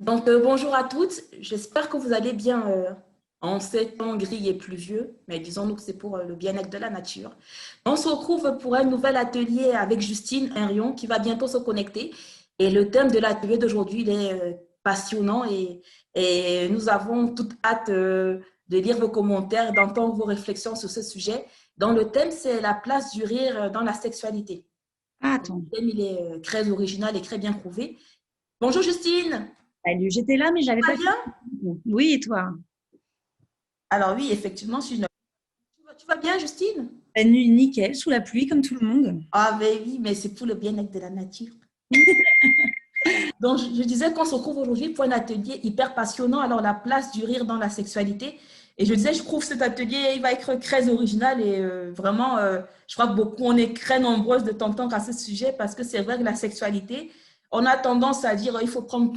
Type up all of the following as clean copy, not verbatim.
Bonjour à toutes. J'espère que vous allez bien en ces temps gris et pluvieux, mais disons-nous que c'est pour le bien-être de la nature. On se retrouve pour un nouvel atelier avec Justine Henrion qui va bientôt se connecter. Et le thème de l'atelier d'aujourd'hui, il est passionnant et nous avons toute hâte de lire vos commentaires, d'entendre vos réflexions sur ce sujet. Donc, le thème, c'est la place du rire dans la sexualité. Ah, Le attends. thème, il est très original et très bien prouvé. Bonjour Justine, Salut, j'étais là, mais j'avais tout pas va fini. bien? Oui, et toi? Alors oui, effectivement, tu vas bien, Justine? La nuit nickel, sous la pluie, comme tout le monde. Ah ben oui, mais c'est pour le bien-être de la nature. Donc, je disais qu'on se retrouve aujourd'hui pour un atelier hyper passionnant. Alors, la place du rire dans la sexualité. Et je disais, je trouve cet atelier, il va être très original et vraiment, je crois que beaucoup, on est très nombreuses de t'entendre à ce sujet parce que c'est vrai que la sexualité, on a tendance à dire, il faut prendre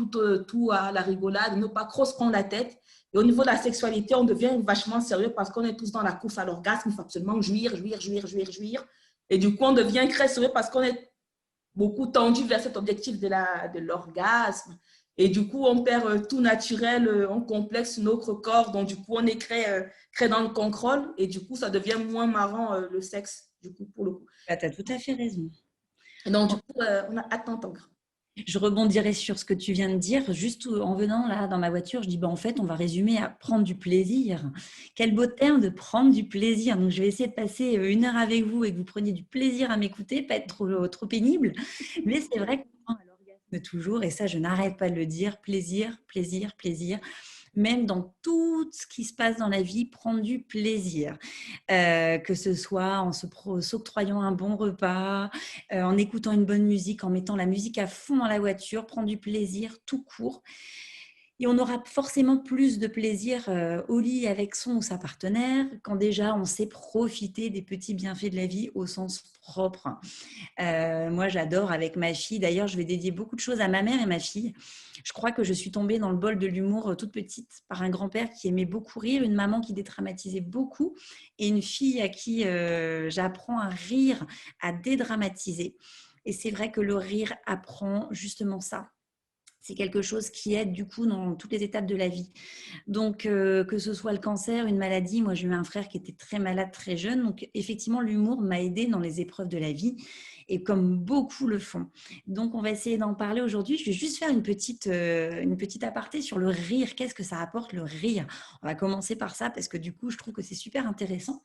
tout à la rigolade, ne pas trop se prendre la tête. Et au niveau de la sexualité, on devient vachement sérieux parce qu'on est tous dans la course à l'orgasme. Il faut absolument jouir, jouir, jouir, jouir, jouir. Et du coup, on devient très sérieux parce qu'on est beaucoup tendu vers cet objectif de l'orgasme. Et du coup, on perd tout naturel, on complexe notre corps. Donc, du coup, on est très dans le contrôle. Et du coup, ça devient moins marrant, le sexe, du coup, pour le coup. Bah, tu as tout à fait raison. Et donc, du coup, on a hâte d'entendre. Je rebondirai sur ce que tu viens de dire. Juste en venant là dans ma voiture, je dis bah, en fait, on va résumer à prendre du plaisir. Quel beau terme de prendre du plaisir. Donc, je vais essayer de passer une heure avec vous et que vous preniez du plaisir à m'écouter, pas être trop pénible. Mais c'est vrai qu'on prend à l'orgasme toujours, et ça, je n'arrête pas de le dire. Plaisir, plaisir, plaisir. Même dans tout ce qui se passe dans la vie, prendre du plaisir. Que ce soit en s'octroyant un bon repas, en écoutant une bonne musique, en mettant la musique à fond dans la voiture, prendre du plaisir tout court. Et on aura forcément plus de plaisir au lit avec son ou sa partenaire quand déjà on sait profiter des petits bienfaits de la vie au sens propre. Moi, j'adore avec ma fille. D'ailleurs, je vais dédier beaucoup de choses à ma mère et ma fille. Je crois que je suis tombée dans le bol de l'humour toute petite par un grand-père qui aimait beaucoup rire, une maman qui dédramatisait beaucoup et une fille à qui j'apprends à rire, à dédramatiser. Et c'est vrai que le rire apprend justement ça. C'est quelque chose qui aide du coup dans toutes les étapes de la vie. Donc, que ce soit le cancer, une maladie, moi j'ai eu un frère qui était très malade très jeune. Donc, effectivement, l'humour m'a aidé dans les épreuves de la vie et comme beaucoup le font. Donc, on va essayer d'en parler aujourd'hui. Je vais juste faire une petite aparté sur le rire. Qu'est-ce que ça apporte le rire? On va commencer par ça parce que du coup, je trouve que c'est super intéressant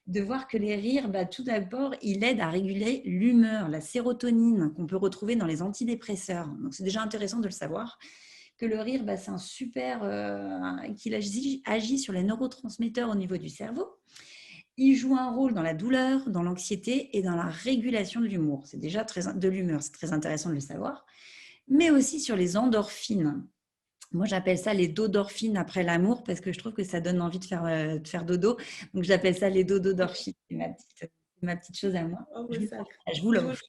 de voir que les rires, bah, tout d'abord, il aide à réguler l'humeur, la sérotonine qu'on peut retrouver dans les antidépresseurs. Donc, c'est déjà intéressant de le savoir que le rire, bah, c'est un super, qu'il agit sur les neurotransmetteurs au niveau du cerveau. Il joue un rôle dans la douleur, dans l'anxiété et dans la régulation de l'humour. C'est déjà de l'humeur, c'est très intéressant de le savoir. Mais aussi sur les endorphines. Moi, j'appelle ça les dodorphines après l'amour parce que je trouve que ça donne envie de faire dodo. Donc, j'appelle ça les dododorphines. C'est ma petite chose à moi. Oh, Je vous, ça, je vous l'offre.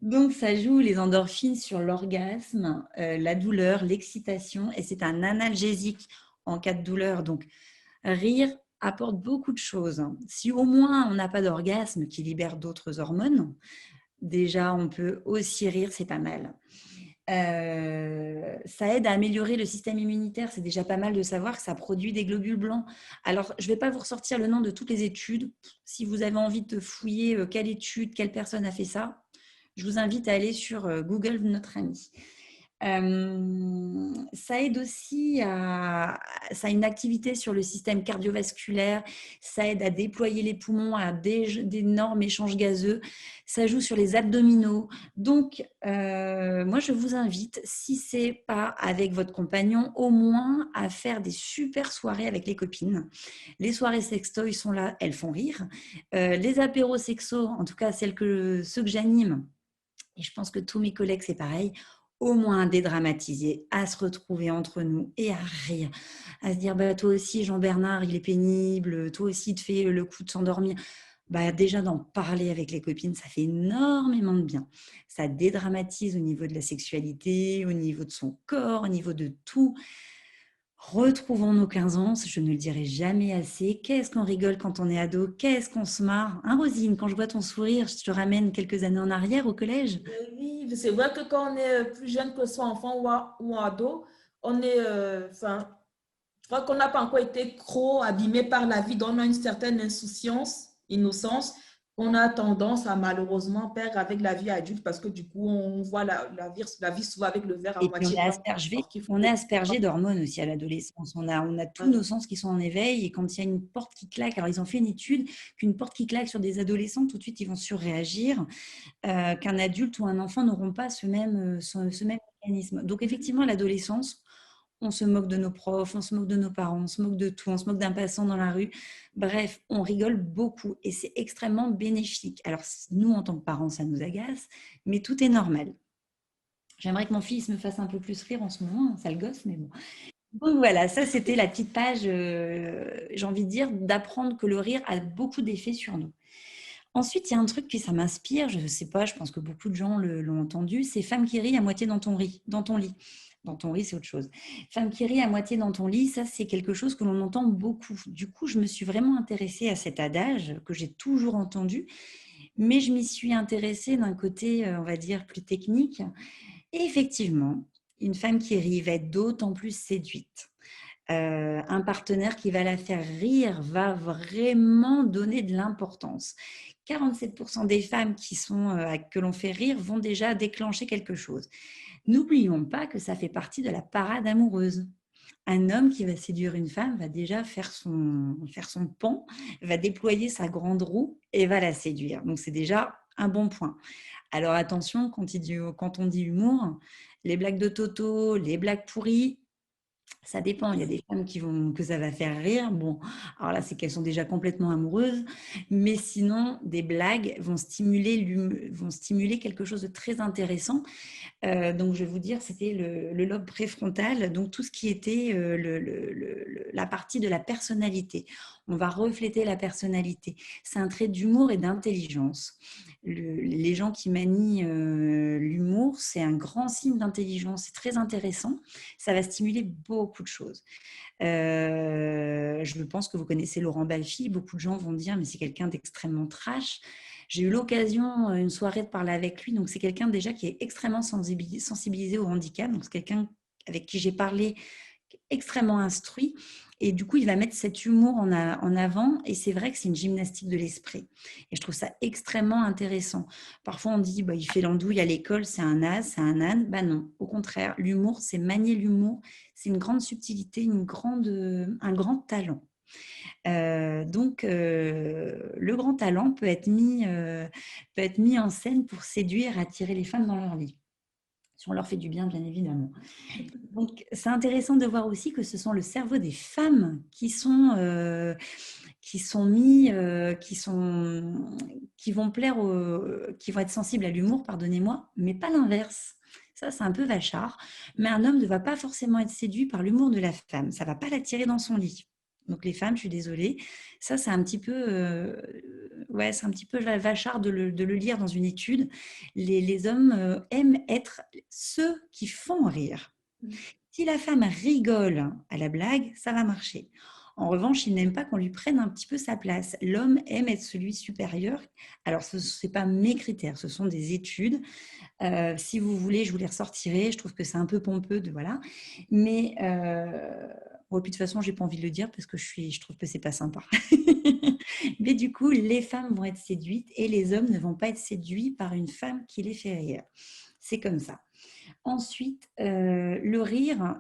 Donc, ça joue les endorphines sur l'orgasme, la douleur, l'excitation, et c'est un analgésique en cas de douleur. Donc, rire apporte beaucoup de choses. Si au moins on n'a pas d'orgasme qui libère d'autres hormones, déjà on peut aussi rire, c'est pas mal. Ça aide à améliorer le système immunitaire. C'est déjà pas mal de savoir que ça produit des globules blancs. Alors, je ne vais pas vous ressortir le nom de toutes les études. Si vous avez envie de fouiller quelle étude, quelle personne a fait ça, je vous invite à aller sur Google, notre ami. Ça aide aussi ça a une activité sur le système cardiovasculaire, ça aide à déployer les poumons, à d'énormes échanges gazeux, ça joue sur les abdominaux. Donc, moi, je vous invite, si ce n'est pas avec votre compagnon, au moins à faire des super soirées avec les copines. Les soirées sextoy sont là, elles font rire. Les apéros sexo, en tout cas ceux que j'anime, et je pense que tous mes collègues, c'est pareil, au moins à dédramatiser, à se retrouver entre nous et à rire, à se dire bah, toi aussi Jean-Bernard il est pénible, toi aussi il te fait le coup de s'endormir. Bah, déjà d'en parler avec les copines, ça fait énormément de bien. Ça dédramatise au niveau de la sexualité, au niveau de son corps, au niveau de tout. Retrouvons nos 15 ans, je ne le dirai jamais assez. Qu'est-ce qu'on rigole quand on est ado? Qu'est-ce qu'on se marre? Hein, Rosine, quand je vois ton sourire, je te ramène quelques années en arrière au collège. Oui, c'est vrai que quand on est plus jeune que son enfant ou ado, on est, enfin, je crois qu'on n'a pas encore été trop abîmé par la vie, donc on a une certaine insouciance, innocence, qu'on a tendance à malheureusement perdre avec la vie adulte parce que du coup, on voit la vie souvent avec le verre à Et puis moitié plein. Alors qu'il faut... on est aspergé d'hormones aussi à l'adolescence. On a tous nos sens qui sont en éveil et quand il y a une porte qui claque, alors ils ont fait une étude qu'une porte qui claque sur des adolescents, tout de suite ils vont surréagir, qu'un adulte ou un enfant n'auront pas ce même mécanisme. Donc effectivement, à l'adolescence, on se moque de nos profs, on se moque de nos parents, on se moque de tout, on se moque d'un passant dans la rue. Bref, on rigole beaucoup et c'est extrêmement bénéfique. Alors nous, en tant que parents, ça nous agace, mais tout est normal. J'aimerais que mon fils me fasse un peu plus rire en ce moment, un sale gosse, mais bon. Donc voilà, ça c'était la petite page, j'ai envie de dire, d'apprendre que le rire a beaucoup d'effets sur nous. Ensuite, il y a un truc qui ça m'inspire, je ne sais pas, je pense que beaucoup de gens l'ont entendu, c'est femme qui rit à moitié dans ton lit. Dans ton lit. Dans ton lit, c'est autre chose. Femme qui rit à moitié dans ton lit, ça c'est quelque chose que l'on entend beaucoup. Du coup, je me suis vraiment intéressée à cet adage que j'ai toujours entendu, mais je m'y suis intéressée d'un côté, on va dire, plus technique. Et effectivement, une femme qui rit va être d'autant plus séduite. Un partenaire qui va la faire rire va vraiment donner de l'importance. 47% des femmes que l'on fait rire vont déjà déclencher quelque chose. N'oublions pas que ça fait partie de la parade amoureuse. Un homme qui va séduire une femme va déjà faire son pan, va déployer sa grande roue et va la séduire. Donc c'est déjà un bon point. Alors attention, quand on dit humour, les blagues de Toto, les blagues pourries, ça dépend. Il y a des femmes que ça va faire rire. Bon, alors là, c'est qu'elles sont déjà complètement amoureuses. Mais sinon, des blagues vont stimuler quelque chose de très intéressant. Donc, je vais vous dire, c'était le lobe préfrontal, donc tout ce qui était la partie de la personnalité. On va refléter la personnalité. C'est un trait d'humour et d'intelligence. Les gens qui manient l'humour, c'est un grand signe d'intelligence. C'est très intéressant. Ça va stimuler beaucoup de choses. Je pense que vous connaissez Laurent Baffy. Beaucoup de gens vont dire, mais c'est quelqu'un d'extrêmement trash. J'ai eu l'occasion, une soirée, de parler avec lui. Donc, c'est quelqu'un déjà qui est extrêmement sensibilisé au handicap. Donc, c'est quelqu'un avec qui j'ai parlé, extrêmement instruit. Et du coup, il va mettre cet humour en avant. Et c'est vrai que c'est une gymnastique de l'esprit. Et je trouve ça extrêmement intéressant. Parfois, on dit, bah, il fait l'andouille à l'école, c'est un as, c'est un âne. Bah non, au contraire, l'humour, c'est manier l'humour. C'est une grande subtilité, un grand talent. Donc, le grand talent peut être mis en scène pour séduire, attirer les femmes dans leur lit. Si on leur fait du bien, bien évidemment. Donc, c'est intéressant de voir aussi que ce sont le cerveau des femmes qui vont plaire, qui vont être sensibles à l'humour, pardonnez-moi, mais pas l'inverse. Ça, c'est un peu vachard. Mais un homme ne va pas forcément être séduit par l'humour de la femme. Ça ne va pas l'attirer dans son lit. Donc les femmes, je suis désolée, ça c'est un petit peu, c'est un petit peu vachard de le lire dans une étude. Les hommes aiment être ceux qui font rire. Si la femme rigole à la blague, ça va marcher. En revanche, il n'aime pas qu'on lui prenne un petit peu sa place. L'homme aime être celui supérieur. Alors, ce n'est pas mes critères, ce sont des études. Si vous voulez, je vous les ressortirai. Je trouve que c'est un peu pompeux, voilà. Mais bon, puis de toute façon, j'ai pas envie de le dire parce que je trouve que c'est pas sympa. Mais du coup, les femmes vont être séduites et les hommes ne vont pas être séduits par une femme qui les fait rire. C'est comme ça. Ensuite, le rire,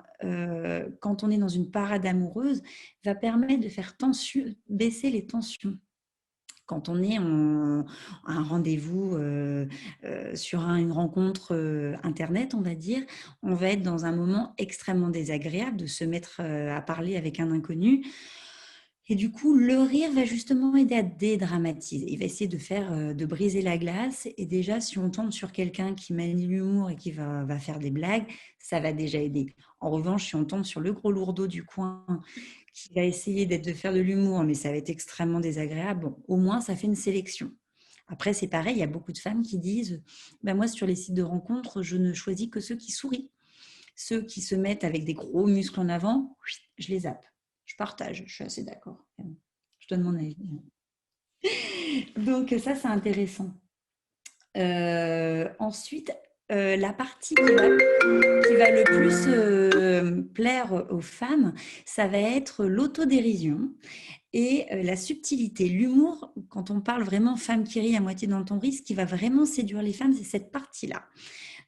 quand on est dans une parade amoureuse, va permettre de faire baisser les tensions. Quand on est à un rendez-vous, sur une rencontre Internet, on va dire, on va être dans un moment extrêmement désagréable de se mettre à parler avec un inconnu. Et du coup, le rire va justement aider à dédramatiser. Il va essayer de briser la glace. Et déjà, si on tombe sur quelqu'un qui manie l'humour et qui va faire des blagues, ça va déjà aider. En revanche, si on tombe sur le gros lourdeau du coin qui va essayer de faire de l'humour, mais ça va être extrêmement désagréable, bon, au moins, ça fait une sélection. Après, c'est pareil, il y a beaucoup de femmes qui disent, moi, sur les sites de rencontres, je ne choisis que ceux qui sourient. Ceux qui se mettent avec des gros muscles en avant, je les zappe. Je partage, je suis assez d'accord. Je donne mon avis. Donc ça, c'est intéressant. Ensuite, la partie qui va le plus plaire aux femmes, ça va être l'autodérision et la subtilité. L'humour, quand on parle vraiment femme qui rit à moitié dans ton riz, ce qui va vraiment séduire les femmes, c'est cette partie-là.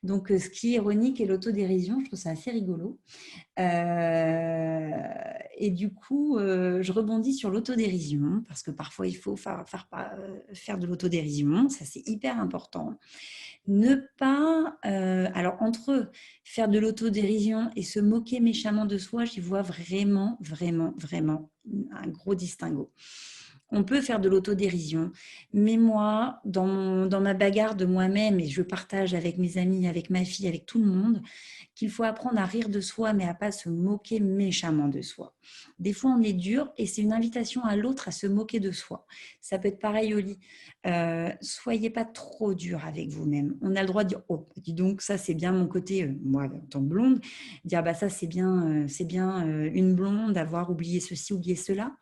Donc, ce qui est ironique et l'autodérision, je trouve ça assez rigolo. Et du coup, je rebondis sur l'autodérision parce que parfois, il faut faire de l'autodérision. Ça, c'est hyper important. Ne pas... alors, entre faire de l'autodérision et se moquer méchamment de soi, j'y vois vraiment, vraiment, vraiment un gros distinguo. On peut faire de l'autodérision, mais moi, dans ma bagarre de moi-même, et je partage avec mes amis, avec ma fille, avec tout le monde, qu'il faut apprendre à rire de soi, mais à pas se moquer méchamment de soi. Des fois, on est dur et c'est une invitation à l'autre à se moquer de soi. Ça peut être pareil au lit. Soyez pas trop dur avec vous-même. On a le droit de dire, oh, dis donc, ça c'est bien mon côté, moi, en tant que blonde, dire, bah ça c'est bien une blonde, avoir oublié ceci, oublié cela.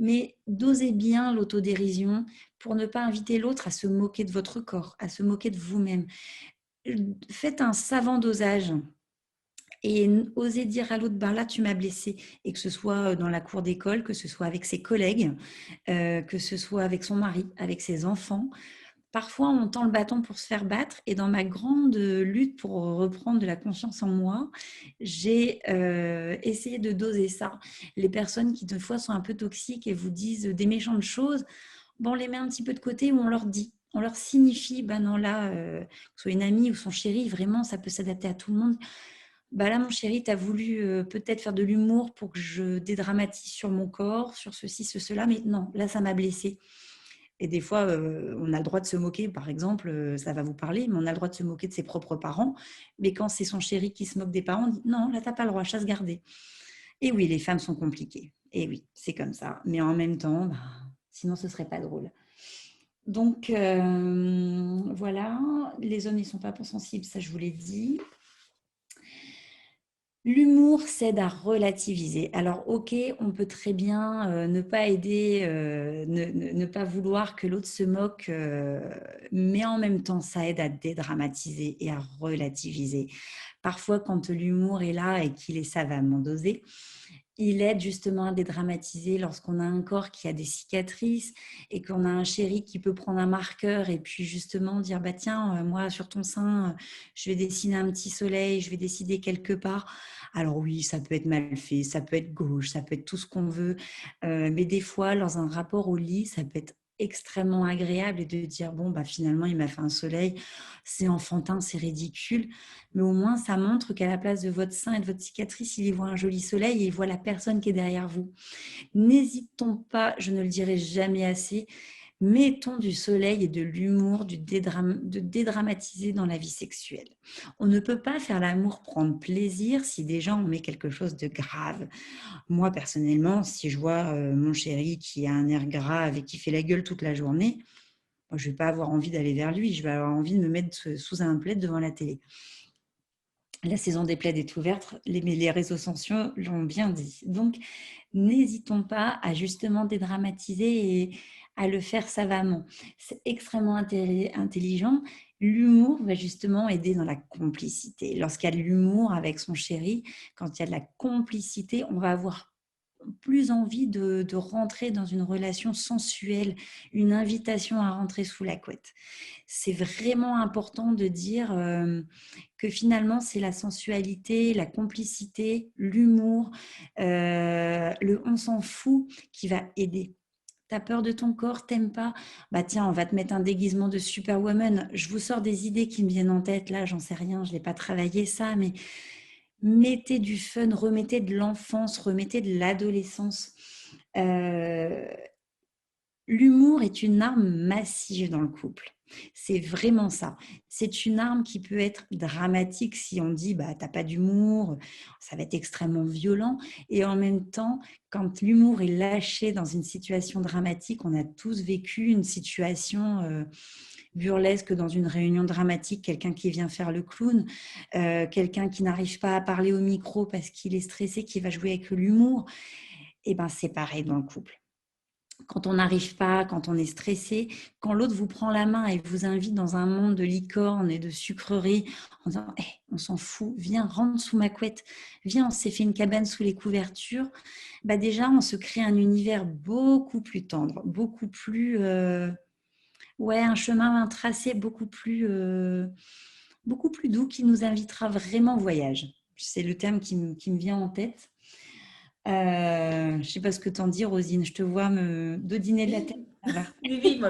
Mais dosez bien l'autodérision pour ne pas inviter l'autre à se moquer de votre corps, à se moquer de vous-même. Faites un savant dosage et osez dire à l'autre, ben là tu m'as blessé, et que ce soit dans la cour d'école, que ce soit avec ses collègues, que ce soit avec son mari, avec ses enfants. Parfois, on tend le bâton pour se faire battre. Et dans ma grande lutte pour reprendre de la confiance en moi, j'ai essayé de doser ça. Les personnes qui, des fois, sont un peu toxiques et vous disent des méchantes choses, bon, on les met un petit peu de côté ou on leur dit. On leur signifie, ben non, là, que ce soit une amie ou son chéri, vraiment, ça peut s'adapter à tout le monde. Bah là, mon chéri, tu as voulu peut-être faire de l'humour pour que je dédramatise sur mon corps, sur ceci, cela, mais non, là, ça m'a blessée. Et des fois, on a le droit de se moquer, par exemple, ça va vous parler, mais on a le droit de se moquer de ses propres parents. Mais quand c'est son chéri qui se moque des parents, on dit non, là, tu n'as pas le droit, chasse gardée. Et oui, les femmes sont compliquées. Et oui, c'est comme ça. Mais en même temps, bah, sinon, ce ne serait pas drôle. Donc, voilà, les hommes, ils ne sont pas sensibles, ça, je vous l'ai dit. L'humour s'aide à relativiser. Alors, ok, on peut très bien ne pas aider, ne pas vouloir que l'autre se moque, mais en même temps, ça aide à dédramatiser et à relativiser. Parfois, quand l'humour est là et qu'il est savamment dosé, il aide justement à dédramatiser lorsqu'on a un corps qui a des cicatrices et qu'on a un chéri qui peut prendre un marqueur et puis justement dire bah tiens, moi sur ton sein, je vais dessiner un petit soleil, je vais décider quelque part. Alors oui, ça peut être mal fait, ça peut être gauche, ça peut être tout ce qu'on veut, mais des fois, dans un rapport au lit, ça peut être extrêmement agréable et de dire bon bah finalement il m'a fait un soleil, c'est enfantin, c'est ridicule, mais au moins ça montre qu'à la place de votre sein et de votre cicatrice, il y voit un joli soleil et il voit la personne qui est derrière vous. N'hésitons pas, je ne le dirai jamais assez, mettons du soleil et de l'humour, de dédramatiser dans la vie sexuelle. On ne peut pas faire l'amour prendre plaisir si déjà on met quelque chose de grave. Moi, personnellement, si je vois mon chéri qui a un air grave et qui fait la gueule toute la journée, moi, je ne vais pas avoir envie d'aller vers lui, je vais avoir envie de me mettre sous un plaid devant la télé. La saison des plaids est ouverte, les réseaux sociaux l'ont bien dit. Donc, n'hésitons pas à justement dédramatiser et à le faire savamment. C'est extrêmement intelligent. L'humour va justement aider dans la complicité. Lorsqu'il y a de l'humour avec son chéri, quand il y a de la complicité, on va avoir plus envie de rentrer dans une relation sensuelle, une invitation à rentrer sous la couette. C'est vraiment important de dire que finalement, c'est la sensualité, la complicité, l'humour, le on s'en fout qui va aider. T'as peur de ton corps, t'aimes pas? Bah tiens, on va te mettre un déguisement de Superwoman. Je vous sors des idées qui me viennent en tête, là, j'en sais rien, je n'ai pas travaillé ça, mais mettez du fun, remettez de l'enfance, remettez de l'adolescence. L'humour est une arme massive dans le couple. C'est vraiment ça. C'est une arme qui peut être dramatique si on dit bah t'as pas d'humour, ça va être extrêmement violent. Et en même temps, quand l'humour est lâché dans une situation dramatique, on a tous vécu une situation burlesque dans une réunion dramatique, quelqu'un qui vient faire le clown, quelqu'un qui n'arrive pas à parler au micro parce qu'il est stressé, qui va jouer avec l'humour. Et ben c'est pareil dans le couple. Quand on n'arrive pas, quand on est stressé, quand l'autre vous prend la main et vous invite dans un monde de licorne et de sucreries en disant hey, on s'en fout, viens, rentre sous ma couette, viens, on s'est fait une cabane sous les couvertures, bah déjà on se crée un univers beaucoup plus tendre, beaucoup plus un chemin, un tracé beaucoup plus doux qui nous invitera vraiment au voyage. C'est le terme qui me vient en tête. Je ne sais pas ce que t'en dis, Rosine. Je te vois me dodiner de la tête. Ça va. Oui, oui,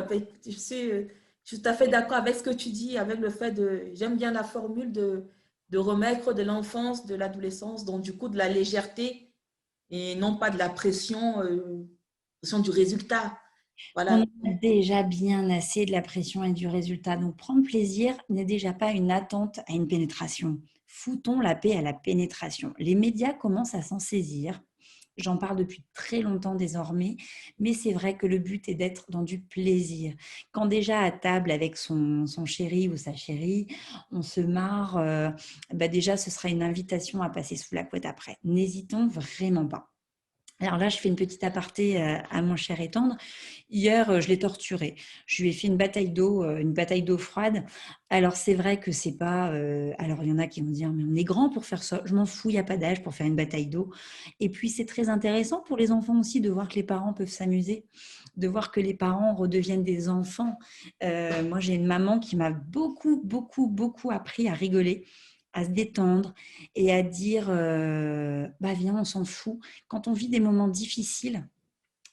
je suis tout à fait d'accord avec ce que tu dis, avec le fait de, j'aime bien la formule de remettre de l'enfance, de l'adolescence, donc du coup de la légèreté et non pas de la pression du résultat. On Voilà. a déjà bien assez de la pression et du résultat. Donc, prendre plaisir n'est déjà pas une attente à une pénétration. Foutons la paix à la pénétration. Les médias commencent à s'en saisir. J'en parle depuis très longtemps désormais, mais c'est vrai que le but est d'être dans du plaisir. Quand déjà à table avec son chéri ou sa chérie, on se marre, déjà ce sera une invitation à passer sous la couette après. N'hésitons vraiment pas. Alors là, je fais une petite aparté à mon cher et tendre. Hier, je l'ai torturé. Je lui ai fait une bataille d'eau froide. Alors, c'est vrai que c'est pas. Alors, il y en a qui vont dire, mais on est grand pour faire ça. Je m'en fous, il n'y a pas d'âge pour faire une bataille d'eau. Et puis, c'est très intéressant pour les enfants aussi de voir que les parents peuvent s'amuser, de voir que les parents redeviennent des enfants. Moi, j'ai une maman qui m'a beaucoup, beaucoup, beaucoup appris à rigoler, à se détendre et à dire viens, on s'en fout. Quand on vit des moments difficiles,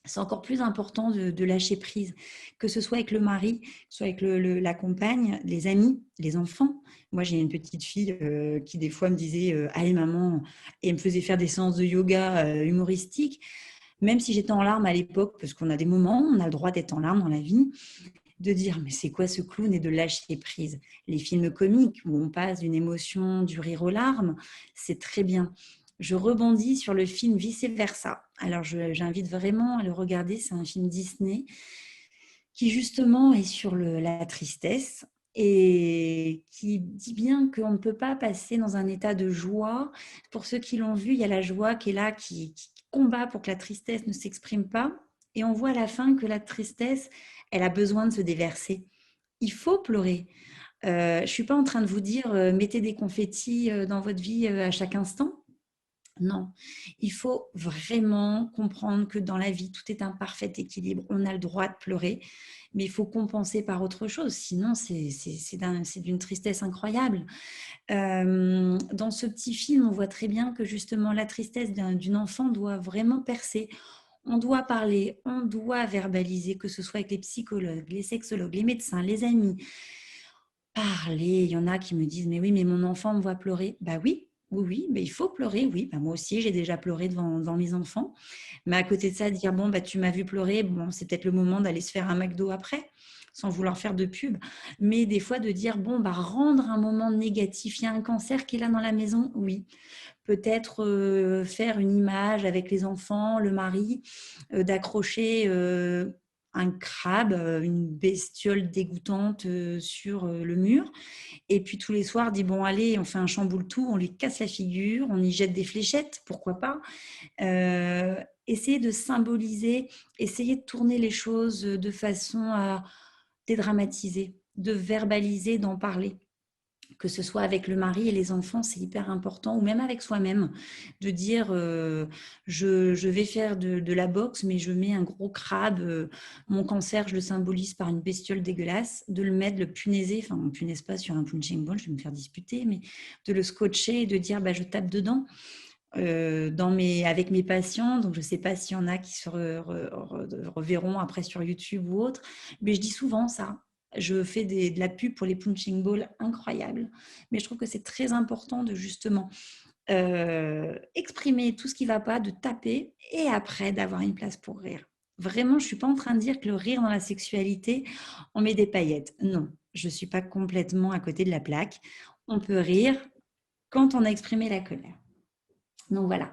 c'est encore plus important de lâcher prise, que ce soit avec le mari, que ce soit avec la compagne, les amis, les enfants. Moi, j'ai une petite fille qui, des fois, me disait allez, maman, et elle me faisait faire des séances de yoga humoristiques, même si j'étais en larmes à l'époque, parce qu'on a des moments, on a le droit d'être en larmes dans la vie, de dire mais c'est quoi ce clown et de lâcher prise. Les films comiques où on passe d'une émotion, du rire aux larmes, c'est très bien. Je rebondis sur le film Vice Versa. Alors j'invite vraiment à le regarder, c'est un film Disney qui justement est sur la tristesse et qui dit bien qu'on ne peut pas passer dans un état de joie. Pour ceux qui l'ont vu, il y a la joie qui est là, qui combat pour que la tristesse ne s'exprime pas. Et on voit à la fin que la tristesse, elle a besoin de se déverser. Il faut pleurer. Je ne suis pas en train de vous dire mettez des confettis dans votre vie à chaque instant. Non, il faut vraiment comprendre que dans la vie, tout est un parfait équilibre. On a le droit de pleurer, mais il faut compenser par autre chose. Sinon, c'est d'une tristesse incroyable. Dans ce petit film, on voit très bien que justement la tristesse d'une enfant doit vraiment percer. On doit parler, on doit verbaliser, que ce soit avec les psychologues, les sexologues, les médecins, les amis. Parler, il y en a qui me disent, mais oui, mais mon enfant me voit pleurer. Bah oui, oui, mais il faut pleurer, oui. Bah moi aussi, j'ai déjà pleuré devant mes enfants. Mais à côté de ça, dire, bon, tu m'as vu pleurer, bon, c'est peut-être le moment d'aller se faire un McDo après, sans vouloir faire de pub. Mais des fois, de dire, bon, rendre un moment négatif. Il y a un cancer qui est là dans la maison, oui. Peut-être faire une image avec les enfants, le mari, d'accrocher un crabe, une bestiole dégoûtante sur le mur. Et puis tous les soirs, dit bon allez, on fait un chamboule tout, on lui casse la figure, on y jette des fléchettes, pourquoi pas. Essayer de symboliser, essayer de tourner les choses de façon à dédramatiser, de verbaliser, d'en parler. Que ce soit avec le mari et les enfants, c'est hyper important, ou même avec soi-même, de dire je vais faire de la boxe, mais je mets un gros crabe, mon cancer, je le symbolise par une bestiole dégueulasse, de le mettre, le punaiser, enfin on punaise pas sur un punching ball, je vais me faire disputer, mais de le scotcher et de dire je tape dedans. Avec mes patients, donc je ne sais pas s'il y en a qui se reverront après sur YouTube ou autre, mais je dis souvent ça. Je fais de la pub pour les punching balls incroyables, mais je trouve que c'est très important de justement exprimer tout ce qui ne va pas, de taper et après d'avoir une place pour rire. Vraiment, je ne suis pas en train de dire que le rire dans la sexualité, on met des paillettes. Non, je ne suis pas complètement à côté de la plaque. On peut rire quand on a exprimé la colère. Donc voilà.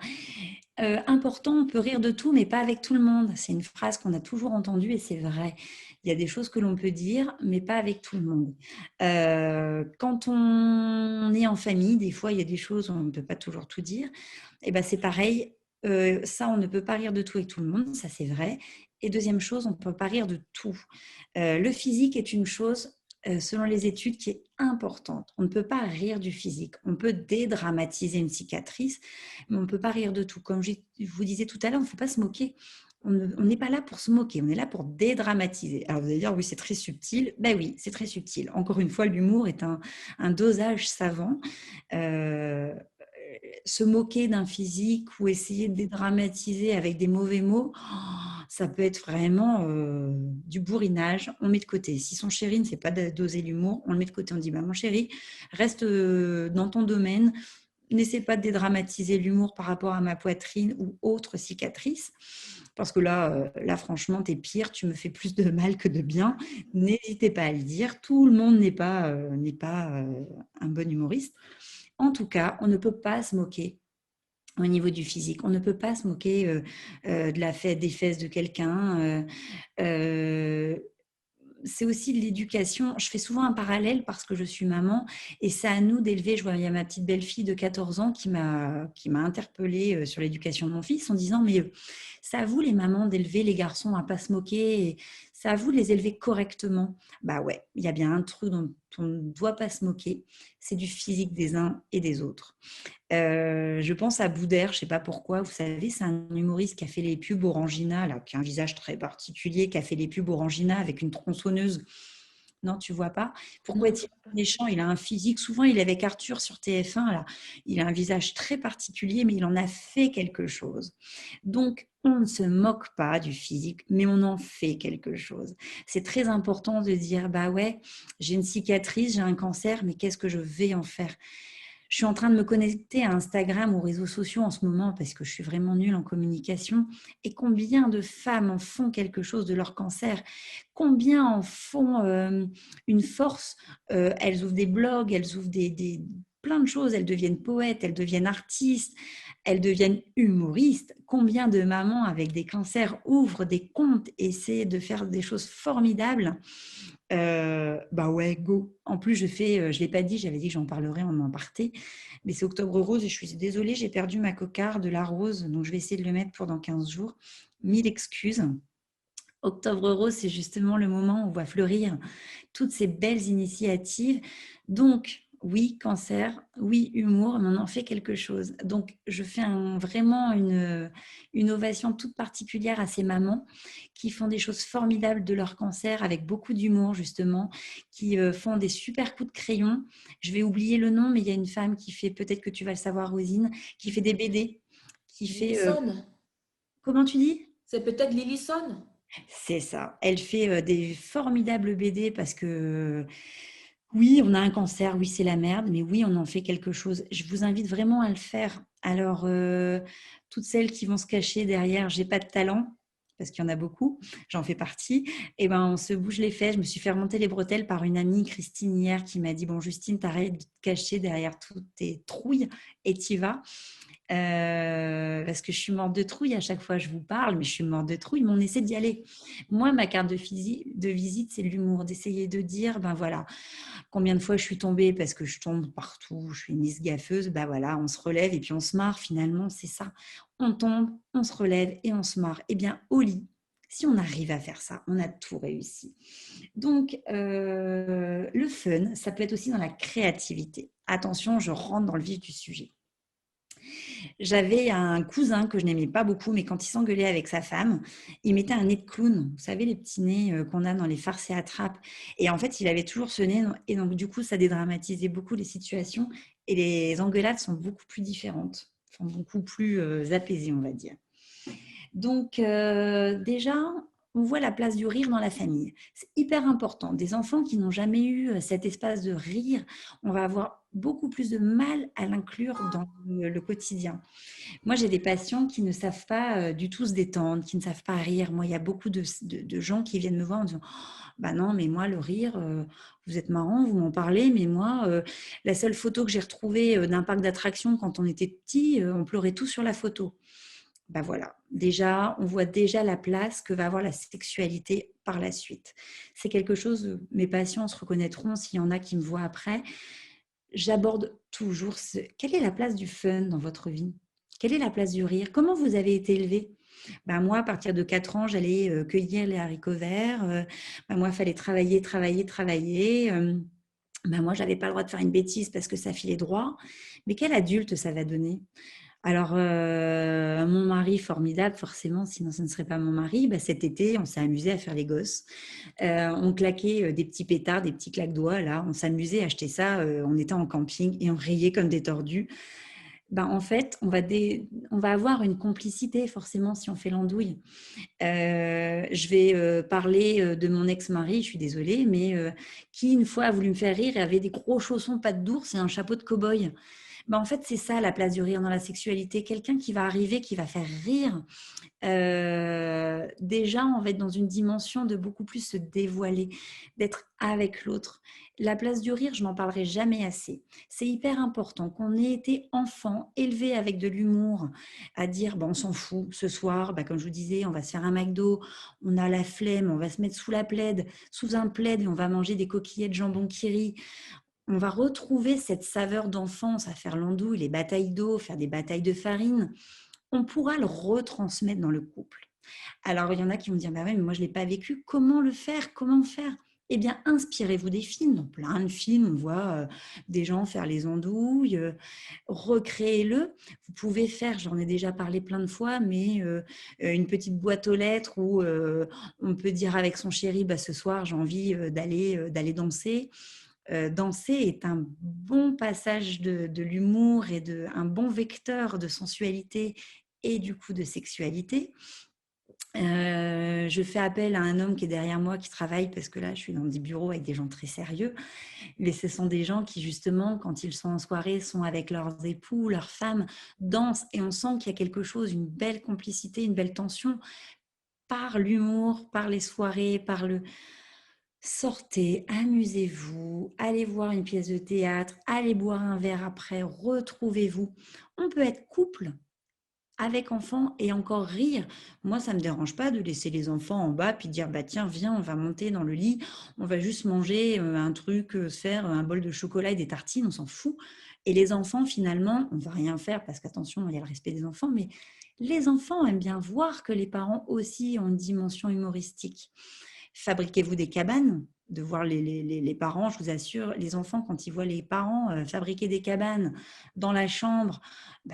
Important, on peut rire de tout, mais pas avec tout le monde. C'est une phrase qu'on a toujours entendue et c'est vrai. Il y a des choses que l'on peut dire, mais pas avec tout le monde. Quand on est en famille, des fois, il y a des choses où on ne peut pas toujours tout dire. Et ben, c'est pareil. Ça, on ne peut pas rire de tout avec tout le monde, ça c'est vrai. Et deuxième chose, on ne peut pas rire de tout. Le physique est une chose, selon les études, qui est importante. On ne peut pas rire du physique. On peut dédramatiser une cicatrice, mais on ne peut pas rire de tout. Comme je vous disais tout à l'heure, il ne faut pas se moquer. On n'est pas là pour se moquer, on est là pour dédramatiser. Alors vous allez dire, oui, c'est très subtil. Ben oui, c'est très subtil. Encore une fois, l'humour est un dosage savant. Euh, Se moquer d'un physique ou essayer de dédramatiser avec des mauvais mots, ça peut être vraiment du bourrinage. On met de côté. Si son chéri ne sait pas doser l'humour, on le met de côté. On dit, bah, mon chéri, reste dans ton domaine. N'essaie pas de dédramatiser l'humour par rapport à ma poitrine ou autre cicatrice. Parce que là franchement, t'es pire, tu me fais plus de mal que de bien. N'hésitez pas à le dire. Tout le monde n'est pas un bon humoriste. En tout cas, on ne peut pas se moquer au niveau du physique. On ne peut pas se moquer des fesses de quelqu'un. Euh, c'est aussi de l'éducation. Je fais souvent un parallèle parce que je suis maman et c'est à nous d'élever. Je vois, il y a ma petite belle-fille de 14 ans qui m'a interpellée sur l'éducation de mon fils en disant, mais c'est à vous les mamans d'élever les garçons à pas se moquer, et c'est à vous de les élever correctement. Bah ouais, il y a bien un truc dont on ne doit pas se moquer, c'est du physique des uns et des autres. Je pense à Boudère, je ne sais pas pourquoi. Vous savez, c'est un humoriste qui a fait les pubs Orangina, là, qui a un visage très particulier, qui a fait les pubs Orangina avec une tronçonneuse. Non, tu vois pas. Pourquoi Non. est-il méchant? Il a un physique, souvent il est avec Arthur sur TF1, là. Il a un visage très particulier, mais il en a fait quelque chose. Donc, on ne se moque pas du physique, mais on en fait quelque chose. C'est très important de dire, bah ouais, j'ai une cicatrice, j'ai un cancer, mais qu'est-ce que je vais en faire? Je suis en train de me connecter à Instagram, aux réseaux sociaux en ce moment parce que je suis vraiment nulle en communication. Et combien de femmes en font quelque chose de leur cancer? Combien en font une force? Elles ouvrent des blogs, elles ouvrent plein de choses. Elles deviennent poètes, elles deviennent artistes, elles deviennent humoristes. Combien de mamans avec des cancers ouvrent des comptes, essaient de faire des choses formidables? Bah ouais, go. En plus, je l'ai pas dit, j'avais dit que j'en parlerais en aparté, mais c'est Octobre Rose et je suis désolée, j'ai perdu ma cocarde de la rose, donc je vais essayer de le mettre pour dans 15 jours. 1000 excuses. Octobre Rose, c'est justement le moment où on voit fleurir toutes ces belles initiatives. Donc, oui, cancer, oui, humour, mais on en fait quelque chose. Donc, je fais vraiment une ovation toute particulière à ces mamans qui font des choses formidables de leur cancer avec beaucoup d'humour, justement, qui font des super coups de crayon. Je vais oublier le nom, mais il y a une femme qui fait, peut-être que tu vas le savoir, Rosine, qui fait des BD, qui fait... Lillison. comment tu dis? C'est peut-être Lillison. C'est ça. Elle fait des formidables BD parce que oui, on a un cancer, oui, c'est la merde, mais oui, on en fait quelque chose. Je vous invite vraiment à le faire. Alors, toutes celles qui vont se cacher derrière, j'ai pas de talent, parce qu'il y en a beaucoup, j'en fais partie, et ben on se bouge les fesses. Je me suis fait remonter les bretelles par une amie, Christine, hier, qui m'a dit, bon, Justine, t'arrêtes de te cacher derrière toutes tes trouilles et t'y vas. Parce que je suis morte de trouille à chaque fois que je vous parle, mais je suis morte de trouille, mais on essaie d'y aller. Moi, ma carte de visite, c'est l'humour, d'essayer de dire, ben voilà, combien de fois je suis tombée parce que je tombe partout, je suis une Miss gaffeuse, ben voilà, on se relève et puis on se marre, finalement, c'est ça. On tombe, on se relève et on se marre. Eh bien, au lit, si on arrive à faire ça, on a tout réussi. Donc, le fun, ça peut être aussi dans la créativité. Attention, je rentre dans le vif du sujet. J'avais un cousin que je n'aimais pas beaucoup, mais quand il s'engueulait avec sa femme, il mettait un nez de clown. Vous savez, les petits nez qu'on a dans les farces et attrapes. Et en fait, il avait toujours ce nez. Et donc, du coup, ça dédramatisait beaucoup les situations. Et les engueulades sont beaucoup plus différentes, sont beaucoup plus apaisées, on va dire. Donc, déjà, on voit la place du rire dans la famille. C'est hyper important. Des enfants qui n'ont jamais eu cet espace de rire, on va avoir beaucoup plus de mal à l'inclure dans le quotidien. Moi, j'ai des patients qui ne savent pas du tout se détendre, qui ne savent pas rire. Moi, il y a beaucoup de gens qui viennent me voir en disant bah non, mais moi, le rire, vous êtes marrant, vous m'en parlez, mais moi, la seule photo que j'ai retrouvée d'un parc d'attractions quand on était petit, on pleurait tous sur la photo. Ben voilà, déjà, on voit déjà la place que va avoir la sexualité par la suite. C'est quelque chose, mes patients se reconnaîtront s'il y en a qui me voient après. J'aborde toujours quelle est la place du fun dans votre vie? Quelle est la place du rire? Comment vous avez été élevé? Ben moi, à partir de 4 ans, j'allais cueillir les haricots verts. Ben moi, il fallait travailler, travailler, travailler. Ben moi, je n'avais pas le droit de faire une bêtise parce que ça filait droit. Mais quel adulte ça va donner? Alors, mon mari formidable, forcément, sinon ce ne serait pas mon mari. Bah, cet été, on s'est amusé à faire les gosses. On claquait des petits pétards, des petits claques-doigts, là. On s'amusait à acheter ça. On était en camping et on riait comme des tordus. Ben, en fait, on va avoir une complicité, forcément, si on fait l'andouille. Je vais parler de mon ex-mari, je suis désolée, mais qui, une fois, a voulu me faire rire et avait des gros chaussons pattes d'ours et un chapeau de cow-boy. Ben, en fait, c'est ça la place du rire dans la sexualité. Quelqu'un qui va arriver, qui va faire rire. Déjà, on va être dans une dimension de beaucoup plus se dévoiler, d'être avec l'autre. La place du rire, je n'en parlerai jamais assez. C'est hyper important qu'on ait été enfant, élevé avec de l'humour, à dire on s'en fout, ce soir, comme je vous disais, on va se faire un McDo, on a la flemme, on va se mettre sous un plaid et on va manger des coquillettes jambon kiri. On va retrouver cette saveur d'enfance à faire l'andouille, les batailles d'eau, faire des batailles de farine. On pourra le retransmettre dans le couple. Alors, il y en a qui vont dire, bah ouais, mais moi, je ne l'ai pas vécu. Comment le faire? Comment faire? Eh bien, inspirez-vous des films. Dans plein de films, on voit des gens faire les andouilles. Recréez-le. Vous pouvez faire, j'en ai déjà parlé plein de fois, mais une petite boîte aux lettres où on peut dire avec son chéri, ce soir, j'ai envie d'aller danser. Danser est un bon passage de l'humour et un bon vecteur de sensualité et du coup de sexualité. Je fais appel à un homme qui est derrière moi, qui travaille, parce que là, je suis dans des bureaux avec des gens très sérieux. Mais ce sont des gens qui, justement, quand ils sont en soirée, sont avec leurs époux, leurs femmes, dansent. Et on sent qu'il y a quelque chose, une belle complicité, une belle tension, par l'humour, par les soirées, par le... Sortez, amusez-vous, allez voir une pièce de théâtre, allez boire un verre après, retrouvez-vous. On peut être couple avec enfants et encore rire. Moi, ça ne me dérange pas de laisser les enfants en bas puis dire tiens, viens, on va monter dans le lit, on va juste manger un truc, se faire un bol de chocolat et des tartines, on s'en fout. Et les enfants, finalement, on ne va rien faire parce qu'attention, il y a le respect des enfants, mais les enfants aiment bien voir que les parents aussi ont une dimension humoristique. Fabriquez-vous des cabanes, de voir les parents, je vous assure, les enfants, quand ils voient les parents fabriquer des cabanes dans la chambre,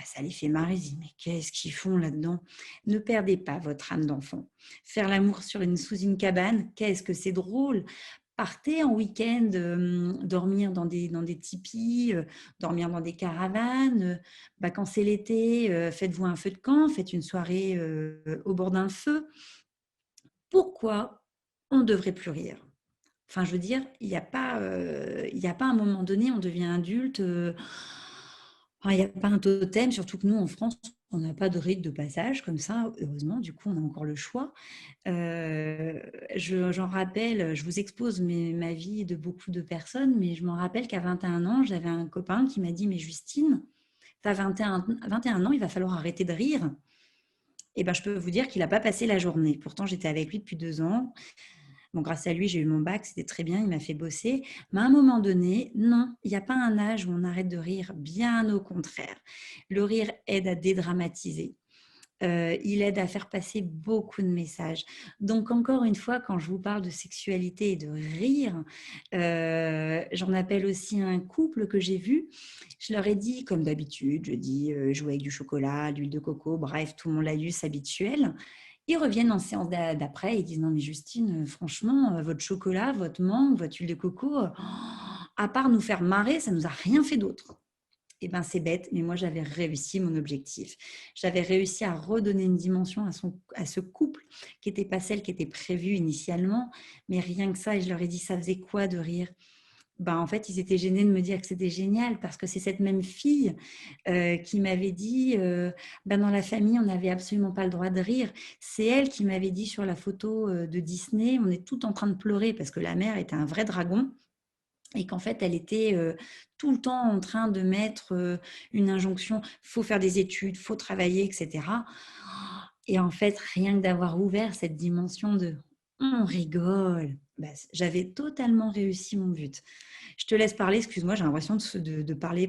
ça les fait marrer. Ils disent, mais qu'est-ce qu'ils font là-dedans? Ne perdez pas votre âme d'enfant. Faire l'amour sous une cabane, qu'est-ce que c'est drôle! Partez en week-end, dormir dans des tipis, dormir dans des caravanes. Quand c'est l'été, faites-vous un feu de camp, faites une soirée au bord d'un feu. Pourquoi on ne devrait plus rire? Enfin, je veux dire, il n'y a pas un moment donné, on devient adulte. Il n'y a pas un totem, surtout que nous, en France, on n'a pas de rite de passage comme ça. Heureusement, du coup, on a encore le choix. J'en rappelle, je vous expose ma vie de beaucoup de personnes, mais je m'en rappelle qu'à 21 ans, j'avais un copain qui m'a dit, mais Justine, tu as 21 ans, il va falloir arrêter de rire. Et je peux vous dire qu'il n'a pas passé la journée. Pourtant, j'étais avec lui depuis 2 ans. Bon, grâce à lui, j'ai eu mon bac, c'était très bien, il m'a fait bosser. Mais à un moment donné, non, il n'y a pas un âge où on arrête de rire, bien au contraire. Le rire aide à dédramatiser. Il aide à faire passer beaucoup de messages. Donc, encore une fois, quand je vous parle de sexualité et de rire, j'en appelle aussi un couple que j'ai vu. Je leur ai dit, comme d'habitude, je dis jouer avec du chocolat, l'huile de coco, bref, tout mon laïus habituel. Ils reviennent en séance d'après et disent, non mais Justine, franchement, votre chocolat, votre mangue, votre huile de coco, à part nous faire marrer, ça ne nous a rien fait d'autre. Eh ben, c'est bête, mais moi, j'avais réussi mon objectif. J'avais réussi à redonner une dimension à ce couple qui n'était pas celle qui était prévue initialement. Mais rien que ça, et je leur ai dit, ça faisait quoi de rire? Ben, en fait, ils étaient gênés de me dire que c'était génial parce que c'est cette même fille qui m'avait dit ben, dans la famille, on n'avait absolument pas le droit de rire. C'est elle qui m'avait dit sur la photo de Disney, on est tout en train de pleurer parce que la mère était un vrai dragon et qu'en fait, elle était tout le temps en train de mettre une injonction, faut faire des études, faut travailler, etc. Et en fait, rien que d'avoir ouvert cette dimension de on rigole, bah, j'avais totalement réussi mon but. Je te laisse parler, excuse-moi, j'ai l'impression de parler.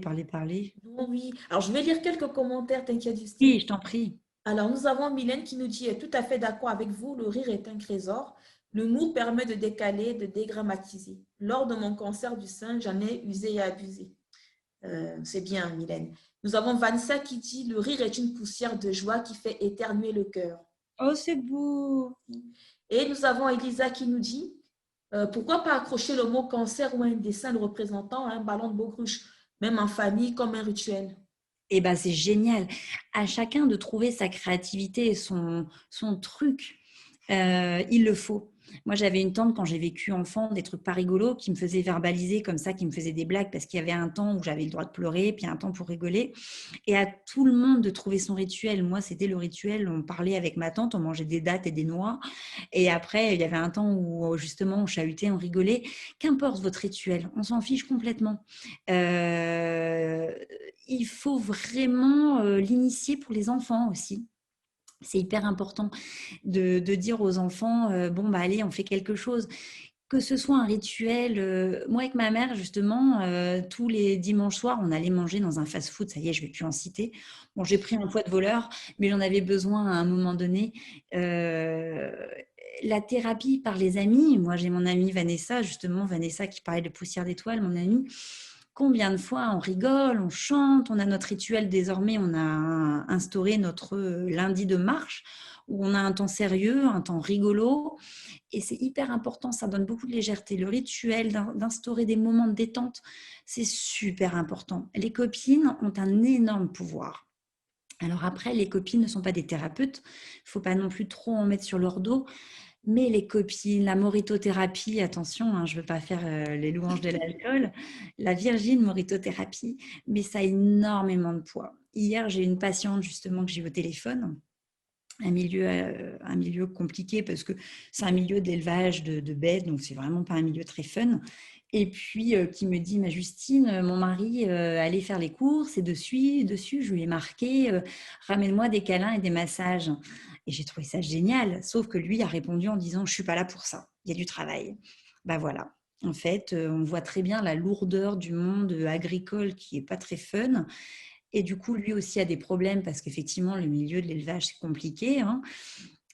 Non, oui. Alors, je vais lire quelques commentaires, t'inquiète, Justine. Oui, je t'en prie. Alors, nous avons Mylène qui nous dit, est tout à fait d'accord avec vous, le rire est un trésor. L'humour permet de décaler, de dégrammatiser. Lors de mon cancer du sein, j'en ai usé et abusé. C'est bien, Mylène. Nous avons Vanessa qui dit, le rire est une poussière de joie qui fait éternuer le cœur. Oh, c'est beau. Et nous avons Elisa qui nous dit, pourquoi pas accrocher le mot cancer ou un dessin le représentant à un ballon de baudruche, même en famille comme un rituel. Eh ben, c'est génial. À chacun de trouver sa créativité et son truc. Il le faut. Moi, j'avais une tante quand j'ai vécu enfant, des trucs pas rigolos, qui me faisaient verbaliser comme ça, qui me faisaient des blagues parce qu'il y avait un temps où j'avais le droit de pleurer, puis un temps pour rigoler. Et à tout le monde de trouver son rituel. Moi, c'était le rituel, on parlait avec ma tante, on mangeait des dattes et des noix. Et après, il y avait un temps où justement on chahutait, on rigolait. Qu'importe votre rituel, on s'en fiche complètement. Il faut vraiment l'initier pour les enfants aussi. C'est hyper important de dire aux enfants, bon, bah allez, on fait quelque chose. Que ce soit un rituel, moi avec ma mère, justement, tous les dimanches soirs, on allait manger dans un fast-food, ça y est, je ne vais plus en citer. Bon, j'ai pris un poids de voleur, mais j'en avais besoin à un moment donné. La thérapie par les amis, moi j'ai mon amie Vanessa, justement, Vanessa qui parlait de poussière d'étoiles, mon amie. Combien de fois on rigole, on chante, on a notre rituel désormais, on a instauré notre lundi de marche où on a un temps sérieux, un temps rigolo et c'est hyper important, ça donne beaucoup de légèreté. Le rituel d'instaurer des moments de détente, c'est super important. Les copines ont un énorme pouvoir. Alors après, les copines ne sont pas des thérapeutes, il ne faut pas non plus trop en mettre sur leur dos. Mais les copines, la moritothérapie, attention, hein, je ne veux pas faire les louanges de l'alcool, la virgin moritothérapie, mais ça a énormément de poids. Hier, j'ai une patiente justement que j'ai eu au téléphone, un milieu compliqué parce que c'est un milieu d'élevage de bêtes, donc c'est vraiment pas un milieu très fun. Et puis qui me dit, ma Justine, mon mari allait faire les courses et dessus je lui ai marqué, ramène-moi des câlins et des massages. Et j'ai trouvé ça génial, sauf que lui a répondu en disant, je suis pas là pour ça, il y a du travail. Ben voilà. En fait, on voit très bien la lourdeur du monde agricole qui est pas très fun. Et du coup, lui aussi a des problèmes parce qu'effectivement, le milieu de l'élevage, c'est compliqué. Hein.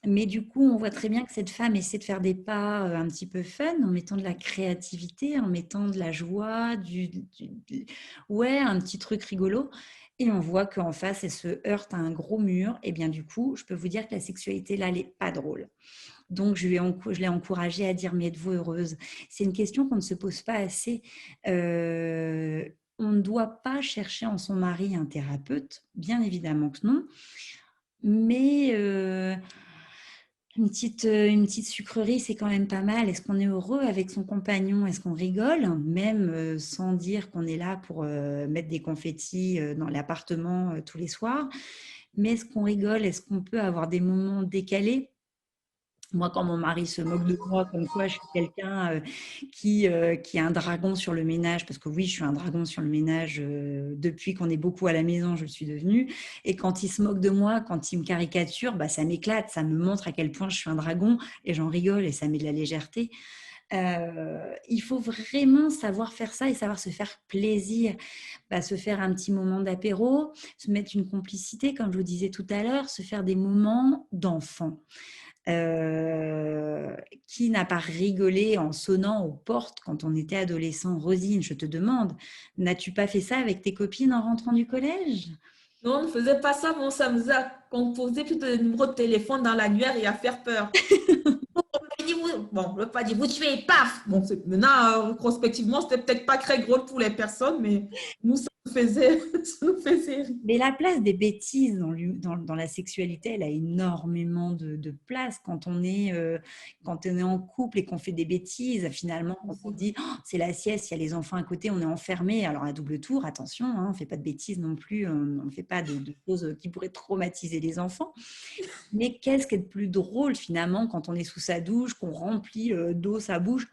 Mais du coup, on voit très bien que cette femme essaie de faire des pas un petit peu fun, en mettant de la créativité, en mettant de la joie, ouais, un petit truc rigolo. Et on voit qu'en face, elle se heurte à un gros mur. Et bien du coup, je peux vous dire que la sexualité, là, elle n'est pas drôle. Donc, je l'ai encouragée à dire, mais êtes-vous heureuse? C'est une question qu'on ne se pose pas assez. On ne doit pas chercher en son mari un thérapeute, bien évidemment que non. Mais une petite sucrerie, c'est quand même pas mal. Est-ce qu'on est heureux avec son compagnon? Est-ce qu'on rigole? Même sans dire qu'on est là pour mettre des confettis dans l'appartement tous les soirs. Mais est-ce qu'on rigole? Est-ce qu'on peut avoir des moments décalés? Moi, quand mon mari se moque de moi, comme quoi je suis quelqu'un qui est un dragon sur le ménage, parce que oui, je suis un dragon sur le ménage depuis qu'on est beaucoup à la maison, je le suis devenue. Et quand il se moque de moi, quand il me caricature, bah, ça m'éclate, ça me montre à quel point je suis un dragon et j'en rigole et ça met de la légèreté. Il faut vraiment savoir faire ça et savoir se faire plaisir, se faire un petit moment d'apéro, se mettre une complicité, comme je vous disais tout à l'heure, se faire des moments d'enfant. Qui n'a pas rigolé en sonnant aux portes quand on était adolescent? Rosine, je te demande, n'as-tu pas fait ça avec tes copines en rentrant du collège? Non, on ne faisait pas ça, mais on s'amusait à composer plus de numéros de téléphone dans l'annuaire et à faire peur. Bon, je ne veux pas dire vous tuez, paf! Bon, maintenant, rétrospectivement, c'était peut-être pas très drôle pour les personnes, mais nous, ça ça nous faisait rire. Mais la place des bêtises dans la sexualité, elle a énormément de place. Quand on est en couple et qu'on fait des bêtises, finalement, quand on dit oh, c'est la sieste, il y a les enfants à côté, on est enfermé. Alors à double tour, attention, hein, on ne fait pas de bêtises non plus, on ne fait pas de choses qui pourraient traumatiser les enfants. Mais qu'est-ce qui est de plus drôle finalement quand on est sous sa douche, qu'on remplit d'eau sa bouche